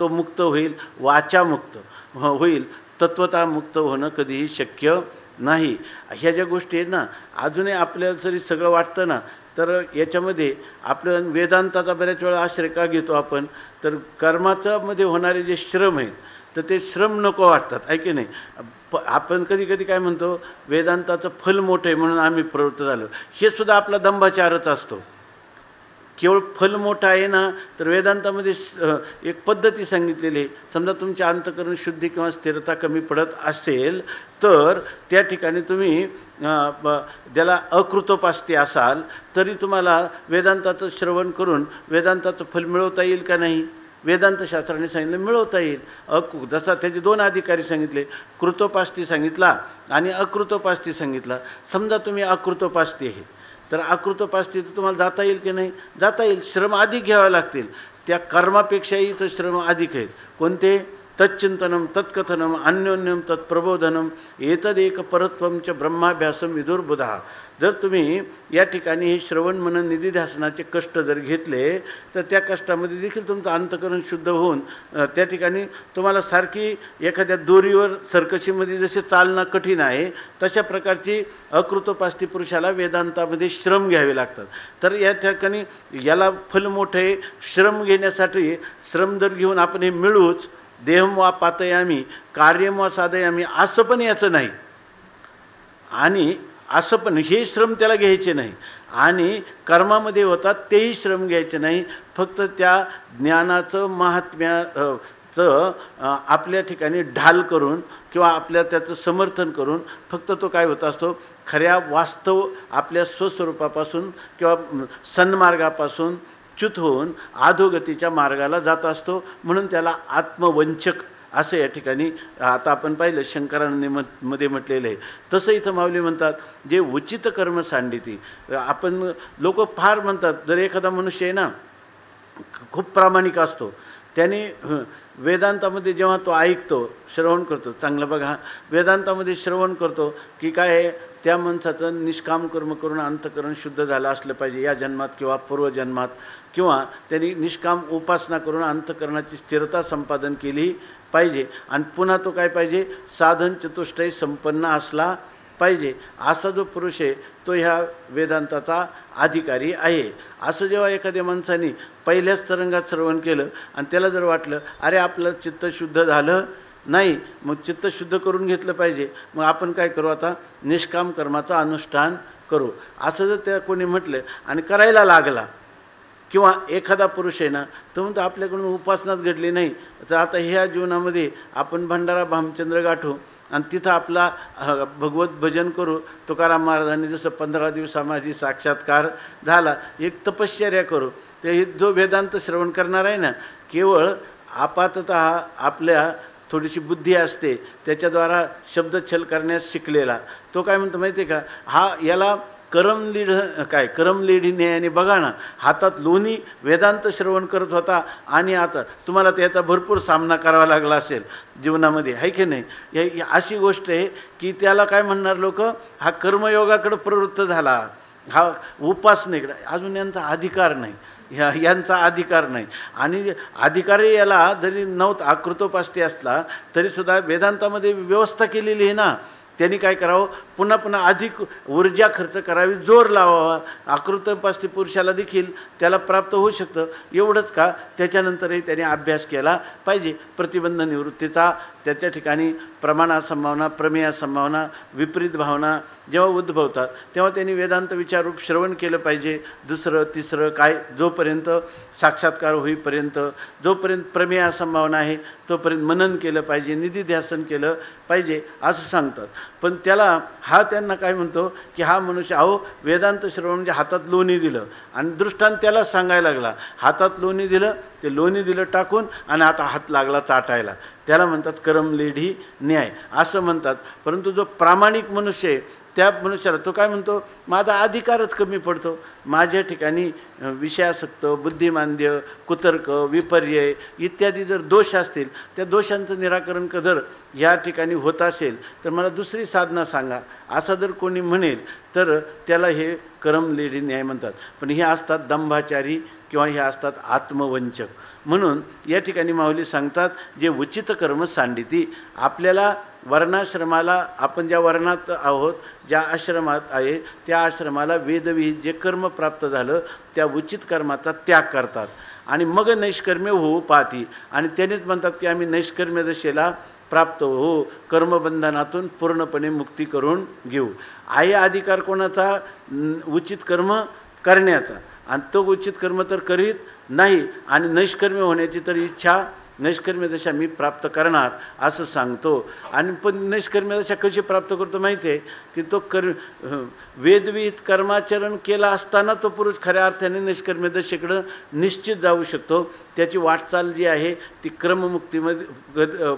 तो मुक्त होईल, वाचा मुक्त होईल. तत्वता मुक्त होणं कधीही शक्य नाही. ह्या ज्या गोष्टी आहेत ना, अजूनही आपल्याला जरी सगळं वाटतं ना, तर याच्यामध्ये आपलं वेदांताचा बऱ्याच वेळा आश्रय का घेतो आपण? तर कर्माच्यामध्ये होणारे जे श्रम आहेत तर ते श्रम नको वाटतात, आहे की नाही? आपण कधी कधी काय म्हणतो? वेदांताचं फल मोठं आहे म्हणून आम्ही प्रवृत्त झालो. हे सुद्धा आपला दंभाचारच असतो. केवळ फल मोठं आहे ना, तर वेदांतामध्ये एक पद्धती सांगितलेली आहे. समजा तुमच्या अंतःकरण शुद्धी किंवा स्थिरता कमी पडत असेल तर त्या ठिकाणी तुम्ही ज्याला अकृतोपास्ती असाल तरी तुम्हाला वेदांताचं श्रवण करून वेदांताचं फल मिळवता येईल का नाही? वेदांत शास्त्राने सांगितलं मिळवता येईल. जसा त्याचे दोन अधिकारी सांगितले, कृतोपास्ती सांगितला आणि अकृतोपास्ती सांगितला. समजा तुम्ही अकृतोपास्ती आहे तर अकृतोपास्तीत तुम्हाला जाता येईल की नाही? जाता येईल. श्रम अधिक घ्यावे लागतील. त्या कर्मापेक्षाही तर श्रम अधिक आहेत. कोणते? तच्चिंतनम तत्कथनम अन्योन्यम तत्प्रबोधनम एतदेक परत्वंच ब्रह्माभ्यासम विदुर्बुधा. जर तुम्ही या ठिकाणी हे श्रवण मनन निधिध्यासनाचे कष्ट जर घेतले तर त्या कष्टामध्ये देखील तुमचं अंतःकरण शुद्ध होऊन त्या ठिकाणी तुम्हाला सारखी एखाद्या दोरीवर सर्कशीमध्ये जसे चालणं कठीण आहे तशा प्रकारची अकृतोपास्ती पुरुषाला वेदांतामध्ये श्रम घ्यावे लागतात. तर या ठिकाणी याला फल मोठे श्रम घेण्यासाठी श्रम जर घेऊन आपण हे मिळूच देहम वा पातयामी कार्यम वा साधयामी असं पण याचं नाही. आणि असं पण हे श्रम त्याला घ्यायचे नाही. आणि कर्मामध्ये होतात तेही श्रम घ्यायचे नाही. फक्त त्या ज्ञानाचं महात्म्य आपल्या ठिकाणी ढाल करून किंवा आपल्या त्याचं समर्थन करून फक्त तो काय होत असतो, खऱ्या वास्तव आपल्या स्वस्वरूपापासून किंवा सन्मार्गापासून च्युत होऊन अधोगतीच्या मार्गाला जात असतो. म्हणून त्याला आत्मवंचक असं या ठिकाणी आता आपण पाहिलं शंकरांनी मध्ये म्हटलेलं आहे. तसं इथं माऊली म्हणतात जे उचित कर्म सांडिती. आपण लोक फार म्हणतात, जर एखादा मनुष्य आहे ना खूप प्रामाणिक असतो, त्याने वेदांतामध्ये जेव्हा तो ऐकतो, श्रवण करतो, चांगलं बघा, वेदांतामध्ये श्रवण करतो की काय आहे, त्या माणसाचं निष्काम कर्म करून अंतःकरण शुद्ध झालं असलं पाहिजे या जन्मात किंवा पूर्वजन्मात, किंवा त्यांनी निष्काम उपासना करून अंतःकरणाची स्थिरता संपादन केली पाहिजे. आणि पुन्हा तो काय पाहिजे, साधन चतुष्टय संपन्न असला पाहिजे. असा जो पुरुष आहे तो ह्या वेदांताचा अधिकारी आहे. असं जेव्हा एखाद्या माणसाने पहिल्याच तरंगात श्रवण केलं आणि त्याला जर वाटलं अरे आपलं चित्त शुद्ध झालं नाही, मग चित्त शुद्ध करून घेतलं पाहिजे, मग आपण काय करू, आता निष्काम कर्माचं अनुष्ठान करू, असं जर त्या कोणी म्हटलं आणि करायला लागला, किंवा एखादा पुरुष आहे ना तो म्हणतो आपल्याकडून उपासनाच घडली नाही, तर आता ह्या जीवनामध्ये आपण भंडारा भामचंद्र गाठू आणि तिथं आपला भगवत भजन करू. तुकाराम महाराजांनी जसं 15 दिवसामध्ये साक्षात्कार झाला, एक तपश्चर्या करू. ते जो वेदांत श्रवण करणार आहे ना, केवळ आपाततः आपल्या थोडीशी बुद्धी असते त्याच्याद्वारा शब्दच्छल करण्यास शिकलेला, तो काय म्हणतो माहिती आहे का, हा याला करमलेढी न्यायाने बघा ना, हातात लोणी वेदांत श्रवण करत होता आणि आता तुम्हाला त्याचा भरपूर सामना करावा लागला असेल जीवनामध्ये, आहे की नाही. अशी गोष्ट आहे की त्याला काय म्हणणार लोक, हा कर्मयोगाकडे प्रवृत्त झाला, हा उपासनेकडे. अजून यांचा अधिकार नाही, यांचा अधिकार नाही. आणि अधिकारी याला जरी नव्हता आकृतोपास्ती असला तरीसुद्धा वेदांतामध्ये व्यवस्था केलेली आहे ना, त्यांनी काय करावं, पुन्हा पुन्हा अधिक ऊर्जा खर्च करावी, जोर लावावा. आकृतोपास्ती पुरुषाला देखील त्याला प्राप्त होऊ शकतं. एवढंच का, त्याच्यानंतरही त्याने अभ्यास केला पाहिजे प्रतिबंध निवृत्तीचा. त्याच्या ठिकाणी प्रमाणा संभावना, प्रमेया संभावना, विपरीत भावना जेव्हा उद्भवतात तेव्हा त्यांनी वेदांत विचाररूप श्रवण केलं पाहिजे. दुसरं तिसरं काय, जोपर्यंत साक्षात्कार होईपर्यंत, जोपर्यंत प्रमेया संभावना आहे तोपर्यंत मनन केलं पाहिजे, निधिध्यासन केलं पाहिजे असं सांगतात. पण त्याला त्यांना काय म्हणतो की हा मनुष्य, अहो वेदांत श्रवण म्हणजे हातात लोणी दिलं आणि दृष्टांत त्याला सांगायला लागला, हातात लोणी दिलं, ते लोणी दिलं टाकून आणि आता हात लागला चाटायला, त्याला म्हणतात करमलेढी न्याय असं म्हणतात. परंतु जो प्रामाणिक मनुष्य आहे त्या मनुष्याला तो काय म्हणतो, माझा अधिकारच कमी पडतो, माझ्या ठिकाणी विषयासक्त, बुद्धिमांद्य, कुतर्क, विपर्यय इत्यादी जर दोष असतील, त्या दोषांचं निराकरण जर या ठिकाणी होत असेल तर मला दुसरी साधना सांगा, असं जर कोणी म्हणेल तर त्याला हे करमलेढी न्याय म्हणतात. पण हे असतात दंभाचारी किंवा हे असतात आत्मवंचक. म्हणून या ठिकाणी माऊली सांगतात जे उचित कर्म सांडिती. आपल्याला वर्णाश्रमाला, आपण ज्या वर्णात आहोत, ज्या आश्रमात आहे त्या आश्रमाला वेदविहित जे कर्म प्राप्त झालं त्या उचित कर्माचा त्याग करतात आणि मग नैष्कर्म्य होऊ पाहती. आणि त्यानेच म्हणतात की आम्ही नैष्कर्म्य दशेला प्राप्त हो, कर्मबंधनातून पूर्णपणे मुक्ती करून घेऊ. आहे अधिकार कोणाचा, उचित कर्म करण्याचा, आणि तो उचित कर्म तर करीत नाही आणि नैष्कर्म्य होण्याची तर इच्छा, नैष्कर्म्य दशा मी प्राप्त करणार असं सांगतो. आणि पण नैष्कर्म्य दशा कशी प्राप्त करतो माहिती आहे की तो वेदविहित कर्माचरण केला असताना तो पुरुष खऱ्या अर्थाने नैष्कर्म्य दशेकडं निश्चित जाऊ शकतो. त्याची वाटचाल जी आहे ती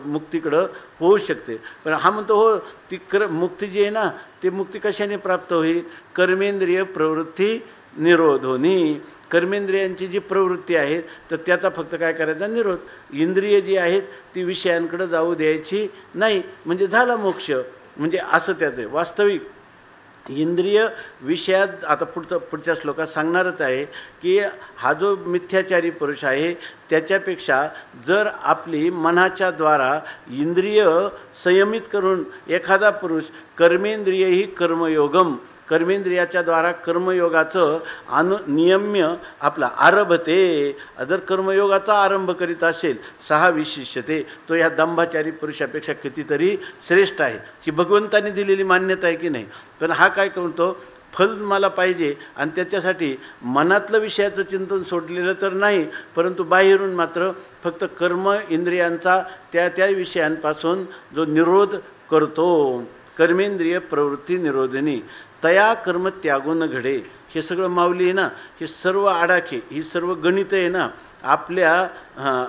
मुक्तीकडं होऊ शकते. पण हा म्हणतो हो, ती मुक्ती जी आहे ना, ती मुक्ती कशाने प्राप्त होईल, कर्मेंद्रिय प्रवृत्ती निरोधोनी. कर्मेंद्रियांची जी प्रवृत्ती आहे तर त्याचा फक्त काय करायचा, निरोध. इंद्रिय जी आहेत ती विषयांकडे जाऊ द्यायची नाही, म्हणजे झाला मोक्ष. म्हणजे असं त्याचं वास्तविक इंद्रिय विषयात. आता पुढच्या श्लोकात सांगणारच आहे की हा जो मिथ्याचारी पुरुष आहे त्याच्यापेक्षा जर आपली मनाच्या द्वारा इंद्रिय संयमित करून एखादा पुरुष कर्मेंद्रिय ही कर्मयोगम, कर्मेंद्रियाच्या द्वारा कर्मयोगाचं नियम्य आपला आरभते, जर कर्मयोगाचा आरंभ करीत असेल, 6 विशिष्यते, तो या दंभाचारी पुरुषापेक्षा कितीतरी श्रेष्ठ आहे. ही भगवंताने दिलेली मान्यता आहे की नाही. पण हा काय करतो, फल मला पाहिजे आणि त्याच्यासाठी मनातलं विषयाचं चिंतन सोडलेलं तर नाही, परंतु बाहेरून मात्र फक्त कर्म इंद्रियांचा त्या विषयांपासून जो निरोध करतो, कर्मेंद्रिय प्रवृत्ती निरोधनी तया कर्म त्यागून घडे. हे सगळं माऊली आहे ना, हे सर्व आडाखे, ही सर्व गणित आहे ना, आपल्या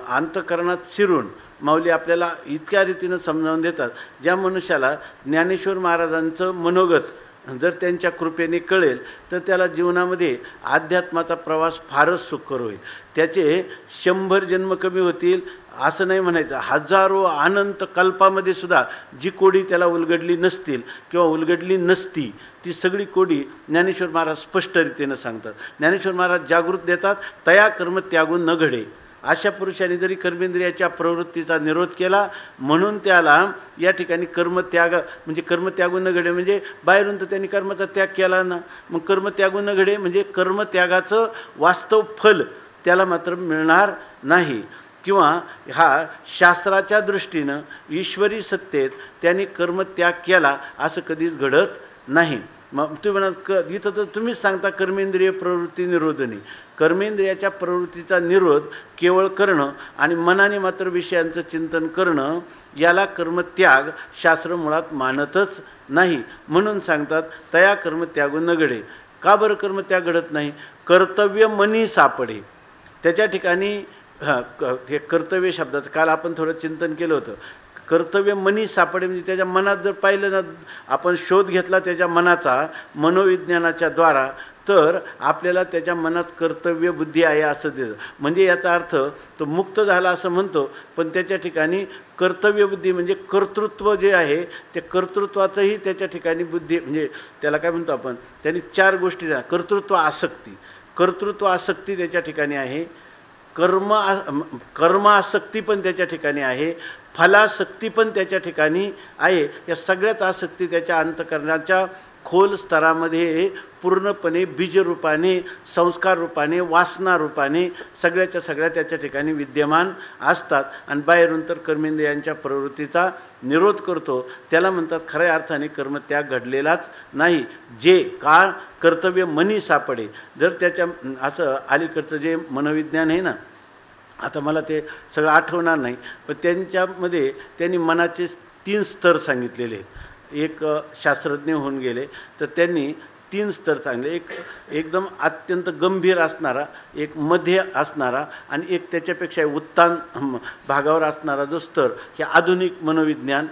अंतःकरणात शिरून माऊली आपल्याला इतक्या रीतीनं समजावून देतात. ज्या मनुष्याला ज्ञानेश्वर महाराजांचं मनोगत जर त्यांच्या कृपेने कळेल तर त्याला जीवनामध्ये अध्यात्माचा प्रवास फारच सुखकर होईल. त्याचे 100 जन्म कमी होतील असं नाही म्हणायचं. हजारो अनंत कल्पामध्ये सुद्धा जी कोडी त्याला उलगडली नसतील किंवा उलगडली नसती ती सगळी कोडी ज्ञानेश्वर महाराज स्पष्ट रीतीनं सांगतात. ज्ञानेश्वर महाराज जागृत देतात, तया कर्म त्यागून न घडे. अशा पुरुषांनी जरी कर्मेंद्रियाच्या प्रवृत्तीचा निरोध केला म्हणून त्याला या ठिकाणी कर्मत्याग म्हणजे कर्मत्यागून न घडे म्हणजे बाहेरून तर त्यांनी कर्माचा त्याग केला ना, मग कर्मत्यागून न घडे म्हणजे कर्मत्यागाचं वास्तव फल त्याला मात्र मिळणार नाही. किंवा हा शास्त्राच्या दृष्टीनं ईश्वरी सत्तेत त्यांनी कर्मत्याग केला असं कधीच घडत नाही. मग तुम्ही म्हणा इथं तर तुम्हीच सांगता कर्मेंद्रिय प्रवृत्ती निरोधनी. कर्मेंद्रियाच्या प्रवृत्तीचा निरोध केवळ करणं आणि मनाने मात्र विषयांचं चिंतन करणं याला कर्मत्याग शास्त्र मुळात मानतच नाही. म्हणून सांगतात तया कर्मत्यागून न घडे. का बरं कर्मत्याग घडत नाही? कर्तव्य मनी सापडे. त्याच्या ठिकाणी हे कर्तव्य शब्दाचं काल आपण थोडं चिंतन केलं होतं. कर्तव्य मनी सापडे म्हणजे त्याच्या मनात जर पाहिलं ना, आपण शोध घेतला त्याच्या मनाचा मनोविज्ञानाच्या द्वारा, तर आपल्याला त्याच्या मनात कर्तव्य बुद्धी आहे असं देतं. म्हणजे याचा अर्थ तो मुक्त झाला असं म्हणतो, पण त्याच्या ठिकाणी कर्तव्य बुद्धी म्हणजे कर्तृत्व जे आहे ते कर्तृत्वाचंही त्याच्या ठिकाणी बुद्धी म्हणजे त्याला काय म्हणतो आपण, त्यांनी 4 गोष्टी कर्तृत्व आसक्ती त्याच्या ठिकाणी आहे, कर्म आसक्ती पण त्याच्या ठिकाणी आहे, फलासक्ती पण त्याच्या ठिकाणी आहे. या सगळ्याच आसक्ती त्याच्या अंतःकरणाच्या खोल स्तरामध्ये पूर्णपणे बीजरूपाने, संस्कार रूपाने, वासना रूपाने सगळ्याच्या सगळ्या त्याच्या ठिकाणी विद्यमान असतात. आणि बाहेरून तर कर्मेंद्रियांच्या प्रवृत्तीचा निरोध करतो. त्याला म्हणतात खऱ्या अर्थाने कर्मत्याग घडलेलाच नाही. जे का कर्तव्य मनी सापडे. जर त्याच्या असं अलीकडचं जे मनोविज्ञान आहे ना, आता मला ते सगळं आठवणार नाही, पण त्यांच्यामध्ये त्यांनी मनाचे 3 स्तर सांगितलेले आहेत. एक शास्त्रज्ञ होऊन गेले तर त्यांनी 3 स्तर सांगले. एक एकदम अत्यंत गंभीर असणारा, एक मध्ये असणारा आणि एक त्याच्यापेक्षा उत्तान भागावर असणारा जो स्तर हे आधुनिक मनोविज्ञान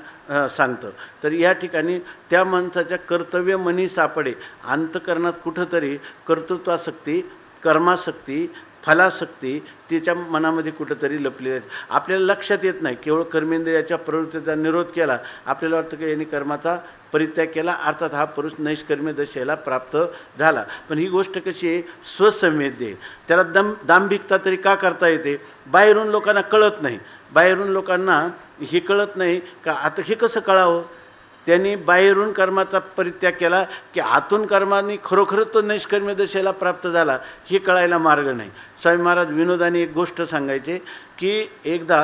सांगतं. तर या ठिकाणी त्या माणसाच्या कर्तव्य मनी सापडे. अंतःकरणात कुठंतरी कर्तृत्वासक्ती, कर्मासक्ती, फलासक्ती त्याच्या मनामध्ये कुठंतरी लपलेली आहेत. आपल्याला लक्षात येत नाही. केवळ कर्मेंद्रियाच्या प्रवृत्तीचा निरोध केला, आपल्याला वाटतं की यांनी कर्माचा परित्याग केला, अर्थात हा पुरुष नैष्कर्म्य दशेला प्राप्त झाला. पण ही गोष्ट कशी आहे? स्वसंवेद्य. त्याला दांभिकता तरी का करता येते? बाहेरून लोकांना कळत नाही. बाहेरून लोकांना हे कळत नाही का आता हे कसं कळावं? त्यांनी बाहेरून कर्माचा परित्याग केला की आतून कर्माने खरोखरच तो नैष्कर्म्य दशेला प्राप्त झाला हे कळायला मार्ग नाही. स्वामी महाराज विनोदाने एक गोष्ट सांगायचे की एकदा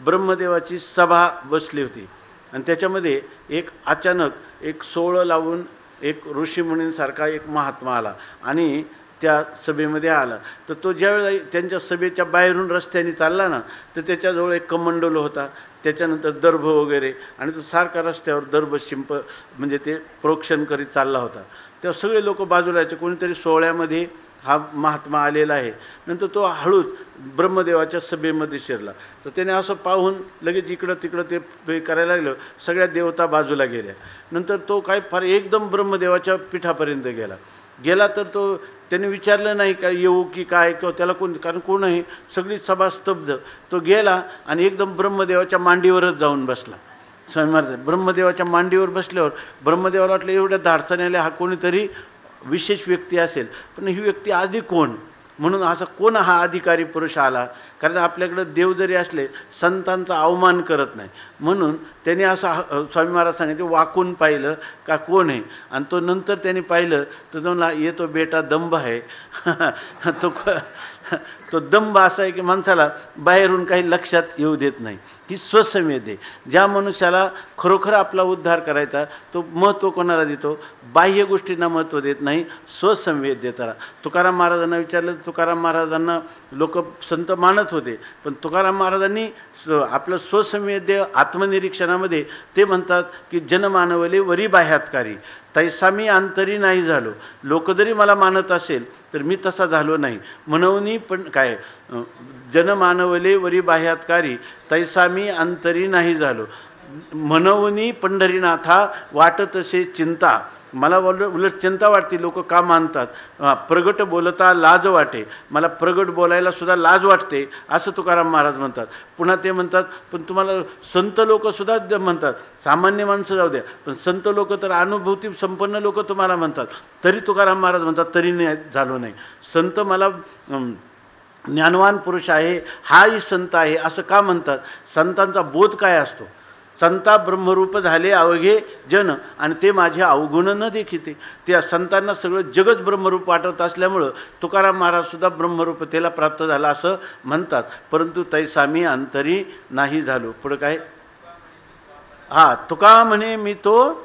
ब्रह्मदेवाची सभा बसली होती आणि त्याच्यामध्ये एक अचानक एक सोहळं लावून एक ऋषीमुनींसारखा एक महात्मा आला आणि त्या सभेमध्ये आला. तर तो ज्यावेळेला त्यांच्या सभेच्या बाहेरून रस्त्याने चालला ना, तर त्याच्याजवळ एक कमंडल होता, त्याच्यानंतर दर्भ वगैरे, आणि तो सारखा रस्त्यावर दर्भ शिंप म्हणजे ते प्रोक्षण करीत चालला होता. तेव्हा सगळे लोक बाजूला यायचे. कोणीतरी सोहळ्यामध्ये हा महात्मा आलेला आहे. नंतर तो हळूच ब्रह्मदेवाच्या सभेमध्ये शिरला. तर त्याने असं पाहून लगेच इकडं तिकडं ते करायला लागलं. सगळ्या देवता बाजूला गेल्या. नंतर तो काय फार एकदम ब्रह्मदेवाच्या पीठापर्यंत गेला तर तो त्याने विचारलं नाही का येऊ की काय किंवा त्याला कोण, कारण कोण आहे, सगळी सभा स्तब्ध. तो गेला आणि एकदम ब्रह्मदेवाच्या मांडीवरच जाऊन बसला. स्वामी महाराज ब्रह्मदेवाच्या मांडीवर बसल्यावर ब्रह्मदेवाला वाटलं एवढ्या धाडसाने आले, हा कोणीतरी विशेष व्यक्ती असेल. पण ही व्यक्ती आधी कोण? म्हणून असा कोण हा अधिकारी पुरुष आला? कारण आपल्याकडं देव जरी असले संतांचा अवमान करत नाही. म्हणून त्यांनी असं स्वामी महाराज सांगितले वाकून पाहिलं का कोण आहे, आणि तो नंतर त्यांनी पाहिलं तर तो म्हणला ये तो बेटा दंभ आहे. तो दंभ असा आहे की माणसाला बाहेरून काही लक्षात येऊ देत नाही. ही स्वसंवेद आहे. ज्या मनुष्याला खरोखर आपला उद्धार करायचा तो महत्त्व कोणाला देतो? बाह्य गोष्टींना महत्त्व देत नाही, स्वसंवेद देताना. तुकाराम महाराजांना विचारलं, तुकाराम महाराजांना लोक संत मानत होते, पण तुकाराम महाराजांनी आपलं स्वसंवेद्य आत्मनिरीक्षणामध्ये ते म्हणतात की जनमानवले वरी बाह्यातकारी तैसा मी अंतरी नाही झालो. लोक जरी मला मानत असेल तर मी तसा झालो नाही. म्हणून पण काय जनमानवले वरी बाह्यातकारी तैसा मी अंतरी नाही झालो. म्हणून पंढरीनाथा वाटत असे चिंता. मला उलट चिंता वाटते, लोक का मानतात. प्रगट बोलता लाज वाटे, मला प्रगट बोलायला सुद्धा लाज वाटते असं तुकाराम महाराज म्हणतात. पुन्हा ते म्हणतात पण तुम्हाला संत लोकसुद्धा म्हणतात, सामान्य माणसं जाऊ द्या, पण संत लोक तर अनुभूती संपन्न लोक तुम्हाला म्हणतात. तरी तुकाराम महाराज म्हणतात तरी नाही झालो नाही. संत मला ज्ञानवान पुरुष आहे, हाही संत आहे असं का म्हणतात? संतांचा बोध काय असतो? संता ब्रह्मरूप झाले अवघे जन आणि ते माझे अवगुण न देखिते. त्या संतांना सगळं जगत ब्रह्मरूप वाटत असल्यामुळं तुकाराम महाराजसुद्धा ब्रह्मरूपतेला प्राप्त झाला असं म्हणतात. परंतु तैसा मी अंतरी नाही झालो. पुढं काय? तुका म्हणे मी तो.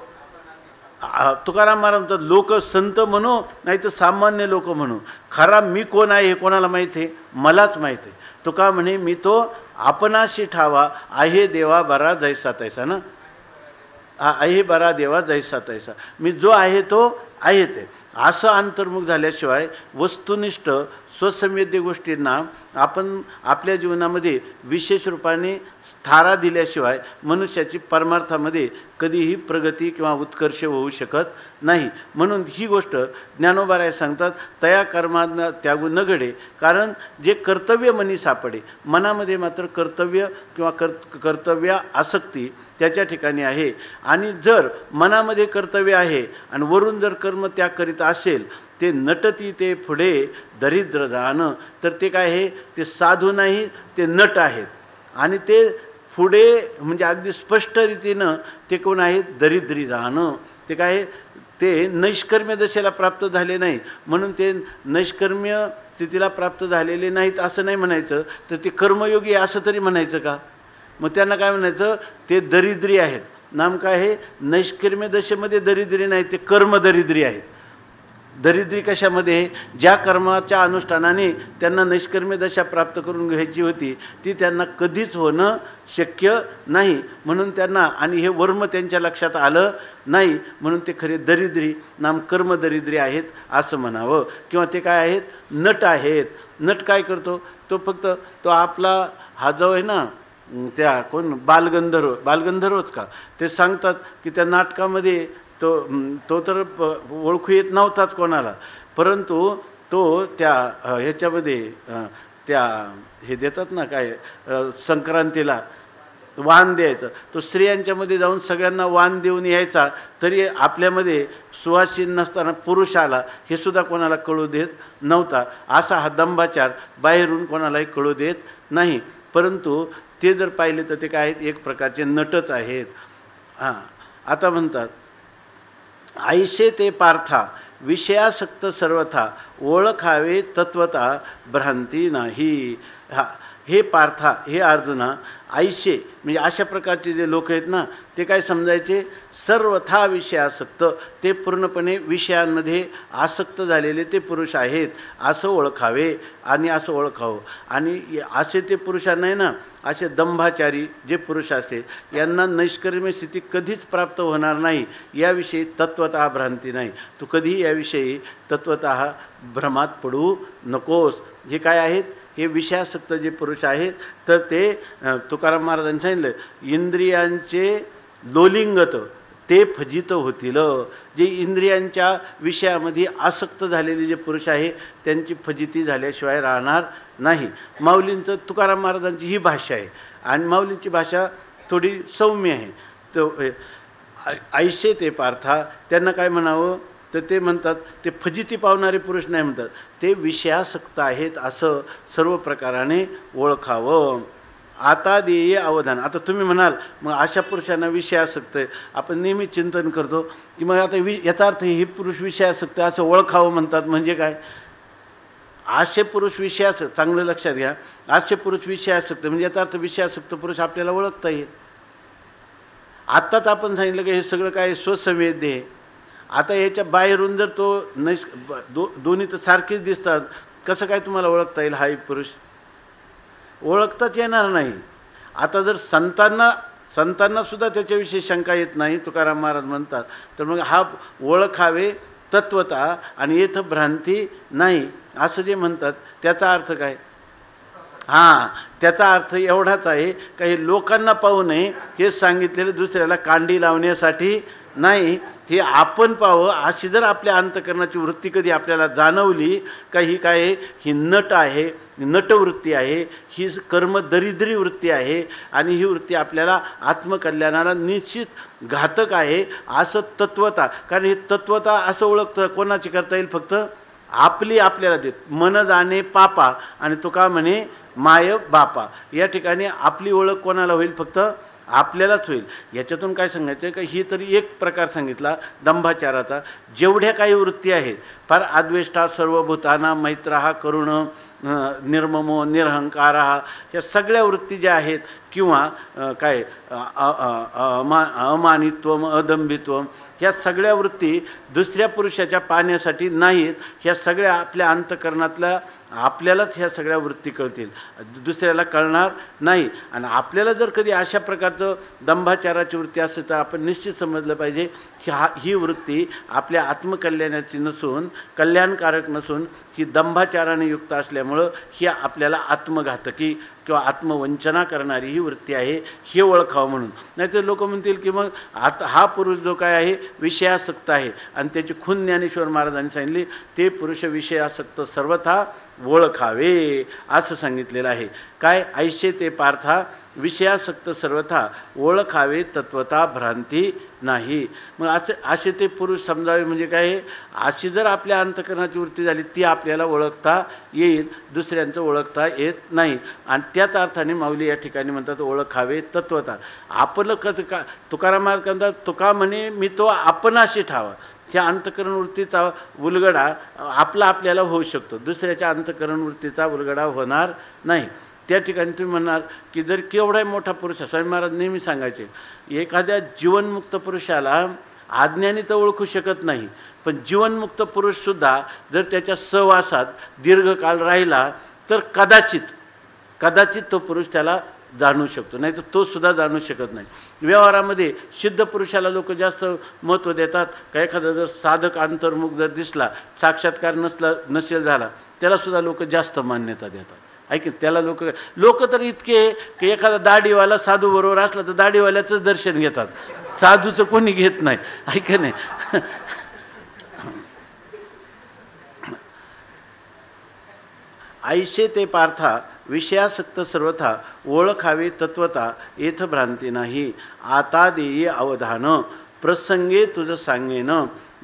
तुकाराम महाराज म्हणतात लोक संत म्हणू नाही तर सामान्य लोक म्हणू, खरा मी कोण आहे हे कोणाला माहीत आहे? मलाच माहीत आहे. तुका म्हणे मी तो आपणाशी ठावा आहे देवा बरा जैसा तैसा ना. आहे बरा देवा जैसा तैसा. मी जो आहे तो आहे ते असं अंतर्मुख झाल्याशिवाय वस्तुनिष्ठ स्वसंवेद्य गोष्टींना आपण आपल्या जीवनामध्ये विशेष रूपाने थारा दिल्याशिवाय मनुष्याची परमार्थामध्ये कधीही प्रगती किंवा उत्कर्ष होऊ शकत नाही. म्हणून ही गोष्ट ज्ञानोबाराय सांगतात तया कर्मांना त्यागू न घडे. कारण जे कर्तव्य मनी सापडे, मनामध्ये मात्र कर्तव्य किंवा कर्तव्य आसक्ती त्याच्या ठिकाणी आहे. आणि जर मनामध्ये कर्तव्य आहे आणि वरून जर कर्म त्याग करीत असेल ते नटती ते पुढे दरिद्र जाणं, तर ते काय आहे? ते साधू नाही, ते नट आहेत. आणि ते पुढे म्हणजे अगदी स्पष्ट रीतीनं ते कोण आहेत? दरिद्री जाणं. ते काय? ते नैष्कर्म्य दशेला प्राप्त झाले नाही म्हणून ते नैष्कर्म्य स्थितीला प्राप्त झालेले नाहीत असं नाही म्हणायचं, तर ते कर्मयोगी असं तरी म्हणायचं का? मग त्यांना काय म्हणायचं? ते दरिद्री आहेत. नाम काय आहे? नैष्कर्म्य दशेमध्ये दरिद्री नाही, ते कर्मदरिद्री आहेत. दरिद्री कशामध्ये? ज्या कर्माच्या अनुष्ठानाने त्यांना नैष्कर्म्य दशा प्राप्त करून घ्यायची होती ती त्यांना कधीच होणं शक्य नाही. म्हणून त्यांना आणि हे वर्म त्यांच्या लक्षात आलं नाही म्हणून ते खरे दरिद्री नाम कर्मदरिद्री आहेत असं म्हणावं. किंवा ते काय आहेत? नट आहेत. नट काय करतो? तो फक्त तो आपला हा जो आहे ना त्या कोण बालगंधर्वच का ते सांगतात की त्या नाटकामध्ये तो तर ओळखू येत नव्हताच कोणाला, परंतु तो त्या ह्याच्यामध्ये त्या हे देतात ना काय संक्रांतीला वाण द्यायचं, तो स्त्रियांच्यामध्ये जाऊन सगळ्यांना वाण देऊन यायचा. तरी आपल्यामध्ये सुवासीन नसताना पुरुष आला हे सुद्धा कोणाला कळू देत नव्हता. असा हा दंभाचार बाहेरून कोणालाही कळू देत नाही. परंतु ते जर पाहिले तर ते काय आहेत? एक प्रकारचे नटच आहेत. आता म्हणतात आईशे ते पार्था विषयासक्त सर्वथा ओळखावे तत्वता भ्रांती नाही. हे पार्था, हे अर्जुना, आईशे म्हणजे अशा प्रकारचे जे लोक आहेत ना ते काय समजायचे? सर्वथा विषयासक्त, ते पूर्णपणे विषयांमध्ये आसक्त झालेले ते पुरुष आहेत असं ओळखावे आणि असं ओळखावं. आणि असे ते पुरुषांना आहे ना, असे दंभाचारी जे पुरुष असते यांना नैष्कर्म्य स्थिती कधीच प्राप्त होणार नाही याविषयी तत्वतः भ्रांती नाही. तू कधीही याविषयी तत्वतः भ्रमात पडू नकोस. हे काय आहेत? हे विषयासक्त जे पुरुष आहेत तर ते तुकाराम महाराजांनी सांगितलं इंद्रियांचे लोलिंगत ते फजित होतील. जे इंद्रियांच्या विषयामध्ये आसक्त झालेले जे पुरुष आहे त्यांची फजिती झाल्याशिवाय राहणार नाही. माऊलींचं तुकाराम महाराजांची ही भाषा आहे आणि माऊलींची भाषा थोडी सौम्य आहे. तर आईशे ते पार्था त्यांना काय म्हणावं? तर ते म्हणतात ते फजिती पावणारे पुरुष नाही म्हणतात, ते विषयासक्त आहेत असं सर्व प्रकाराने ओळखावं. आता देय अवधान. आता तुम्ही म्हणाल मग अशा पुरुषांना विषयासक्त आहे. आपण नेहमी चिंतन करतो की मग आता याचा अर्थ हे पुरुष विषयासक्त असं ओळखावं म्हणतात म्हणजे काय? असे पुरुष विषयासक्त, चांगलं लक्षात घ्या, असे पुरुष विषयासक्त म्हणजे याचा अर्थ विषयासक्त पुरुष आपल्याला ओळखता येईल. आत्ताच आपण सांगितलं की हे सगळं काय स्वसंवेद्य आहे. आता याच्या बाहेरून जर तो दोन्ही तर सारखेच दिसतात, कसं काय तुम्हाला ओळखता येईल हा एक पुरुष? ओळखताच येणार नाही. आता जर संतांना सुद्धा त्याच्याविषयी शंका येत नाही, तुकाराम महाराज म्हणतात, तर मग हा ओळखावे तत्वता आणि येथ भ्रांती नाही असं जे म्हणतात त्याचा अर्थ काय? हां, त्याचा अर्थ एवढाच आहे का हे लोकांना पाहू नये हेच सांगितलेलं, दुसऱ्याला कांडी लावण्यासाठी नाही. हे आपण पाहावं अशी जर आपल्या अंतकरणाची वृत्ती कधी आपल्याला जाणवली का ही काय ही नट आहे, नटवृत्ती आहे, ही कर्म दरिद्री वृत्ती आहे आणि ही वृत्ती आपल्याला आत्मकल्याणाला निश्चित घातक आहे असं तत्वता. कारण ही तत्वता असं ओळखतं कोणाची करता येईल? फक्त आपली आपल्याला देत. मन जाणे पापा आणि तुका म्हणे माय बापा. या ठिकाणी आपली ओळख कोणाला होईल? फक्त आपल्यालाच होईल. याच्यातून काय सांगायचं आहे का ही तरी एक प्रकार सांगितला दंभाचाराचा. जेवढ्या काही वृत्ती आहेत फार अद्वेष्टा सर्वभूताना मैत्रहा करुण निर्ममो निरहंकारा, या सगळ्या वृत्ती ज्या आहेत किंवा काय अमानित्वम अदंभित्वम, ह्या सगळ्या वृत्ती दुसऱ्या पुरुषाच्या पाहण्यासाठी नाहीत. ह्या सगळ्या आपल्या अंतकरणातल्या आपल्यालाच ह्या सगळ्या वृत्ती कळतील, दुसऱ्याला कळणार नाही. आणि आपल्याला जर कधी अशा प्रकारचं दंभाचाराची वृत्ती असेल तर आपण निश्चित समजलं पाहिजे की ही वृत्ती आपल्या आत्मकल्याणाची नसून, कल्याणकारक नसून, ही दंभाचाराने युक्त असल्यामुळं ही आपल्याला आत्मघातकी किंवा आत्मवंचना करणारी ही वृत्ती आहे, हे ओळखावं म्हणून. नाहीतर लोक म्हणतील की मग आता हा पुरुष जो काय आहे विषयासक्त आहे आणि त्याची खून ज्ञानेश्वर महाराजांनी सांगितली, ते पुरुष विषयासक्त सर्वथा ओळखावे असं सांगितलेलं आहे. काय? ऐशे ते पार्था विषयासक्त सर्वथा ओळखावे तत्वता भ्रांती नाही. मग असे ते पुरुष समजावे म्हणजे काय? अशी जर आपल्या अंतकरणाची वृत्ती झाली ती आपल्याला ओळखता येईल, दुसऱ्यांचं ओळखता येत नाही. आणि त्याच अर्थाने माऊली या ठिकाणी म्हणतात ओळखावे तत्वता. आपलं का तुकाराम महाराज म्हणतात, तुका म्हणे मी तो आपणाशी ठावा. ह्या अंतकरण वृत्तीचा उलगडा आपला आपल्याला होऊ शकतो, दुसऱ्याच्या अंतकरण वृत्तीचा उलगडा होणार नाही. त्या ठिकाणी तुम्ही म्हणणार की जर केवढा मोठा पुरुष आहे, स्वामी महाराज नेहमी सांगायचे, एखाद्या जीवनमुक्त पुरुषाला अज्ञानी तर ओळखू शकत नाही, पण जीवनमुक्त पुरुषसुद्धा जर त्याच्या सहवासात दीर्घकाळ राहिला तर कदाचित तो पुरुष त्याला जाणू शकतो, नाही तर तो सुद्धा जाणू शकत नाही. व्यवहारामध्ये सिद्ध पुरुषाला लोक जास्त महत्त्व देतात. का एखादा जर साधक अंतर्मुख जर दिसला, साक्षात्कार नसेल झाला, त्यालासुद्धा लोक जास्त मान्यता देतात. ऐक, त्याला लोक तर इतके की एखादा दाढीवाला साधू बरोबर असला तर दाढीवाल्याचंच दर्शन घेतात, साधूचं कोणी घेत नाही. ऐक नाही. ऐशे ते पार्था विषयासक्त सर्वथा ओळखावे तत्वता येथ भ्रांती नाही. आता देई अवधान प्रसंगे तुझ सांगेन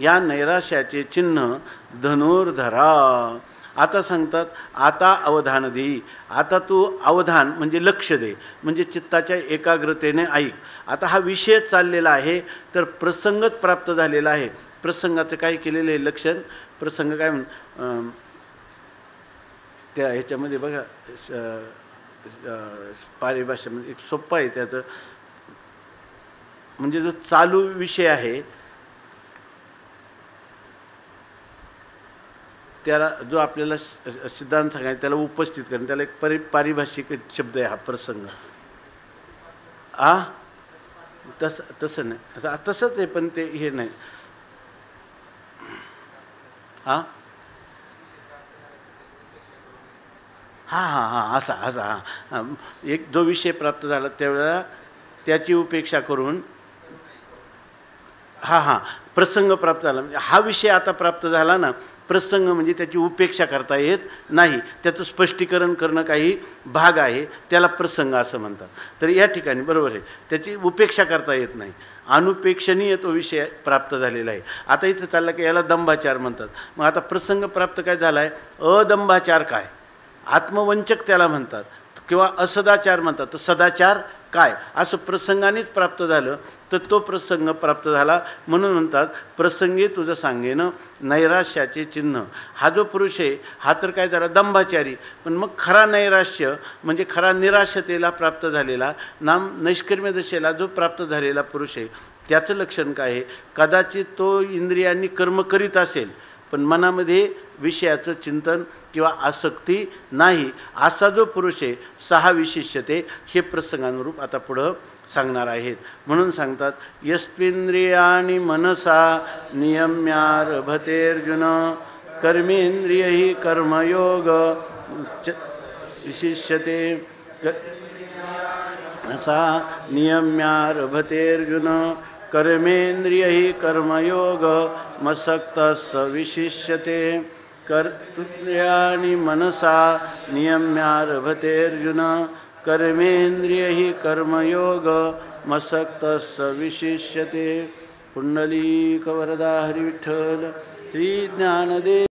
या नैराश्याचे चिन्ह धनुर्धरा. आता सांगतात आता अवधान देई. आता तू अवधान म्हणजे लक्ष दे, म्हणजे चित्ताच्या एकाग्रतेने ऐक. आता हा विषय चाललेला आहे तर प्रसंगच प्राप्त झालेला आहे. प्रसंगाचं काय केलेलं आहे लक्षण? प्रसंग काय त्या ह्याच्यामध्ये बघा पारिभाषेमध्ये एक सोप्पा आहे त्याचं, म्हणजे जो चालू विषय आहे त्याला जो आपल्याला सिद्धांत सांगायचा त्याला उपस्थित करणं, त्याला एक पारिभाषिक शब्द आहे हा प्रसंग. तसं नाही, तसंच आहे पण ते हे नाही. असा एक जो विषय प्राप्त झाला त्यावेळेला त्याची उपेक्षा करून प्रसंग प्राप्त झाला. म्हणजे हा विषय आता प्राप्त झाला ना, प्रसंग म्हणजे त्याची उपेक्षा करता येत नाही, त्याचं स्पष्टीकरण करणं काही भाग आहे, त्याला प्रसंग असं म्हणतात. तर या ठिकाणी बरोबर आहे, त्याची उपेक्षा करता येत नाही, अनुपेक्षणीय तो विषय प्राप्त झालेला आहे. आता इथं चाललं की याला दंभाचार म्हणतात. मग आता प्रसंग प्राप्त काय झाला आहे? अदंभाचार काय? आत्मवंचक त्याला म्हणतात. किंवा असदाचार म्हणतात. तर सदाचार काय असं प्रसंगानेच प्राप्त झालं तर तो प्रसंग प्राप्त झाला. म्हणून म्हणतात प्रसंगी तुझं सांगेन नैराश्याचे चिन्ह. हा जो पुरुष आहे हा तर काय झाला दंभाचारी, पण मग खरा नैराश्य म्हणजे खरा निराशतेला प्राप्त झालेला नाम नैष्कर्म्य दशेला जो प्राप्त झालेला पुरुष आहे त्याचं लक्षण काय आहे. कदाचित तो इंद्रियांनी कर्म करीत असेल पण मनामध्ये विषयाचं चिंतन किंवा आसक्ती नाही, असा जो पुरुष आहे सहा विशिष्यते हे प्रसंगानुरूप आता पुढं सांगणार आहेत. म्हणून सांगतात यस्त्विंद्रियाणि मनसा नियम्यारभतेर्जुन कर्मेंद्रिय ही कर्मयोग विशिष्यते मनसा नियम्यारभतेर्जुन कर्मेंद्रिय ही कर्मयोग मसक्तस् विशिष्यते. कर्तृत्यानि मनसा नियम्यारभतेर्जुन कर्मेंद्रिय ही कर्मयोग मसक्तस् विशिष्यते. पुंडलीक वरदा हरि विठ्ठल श्री ज्ञानदेव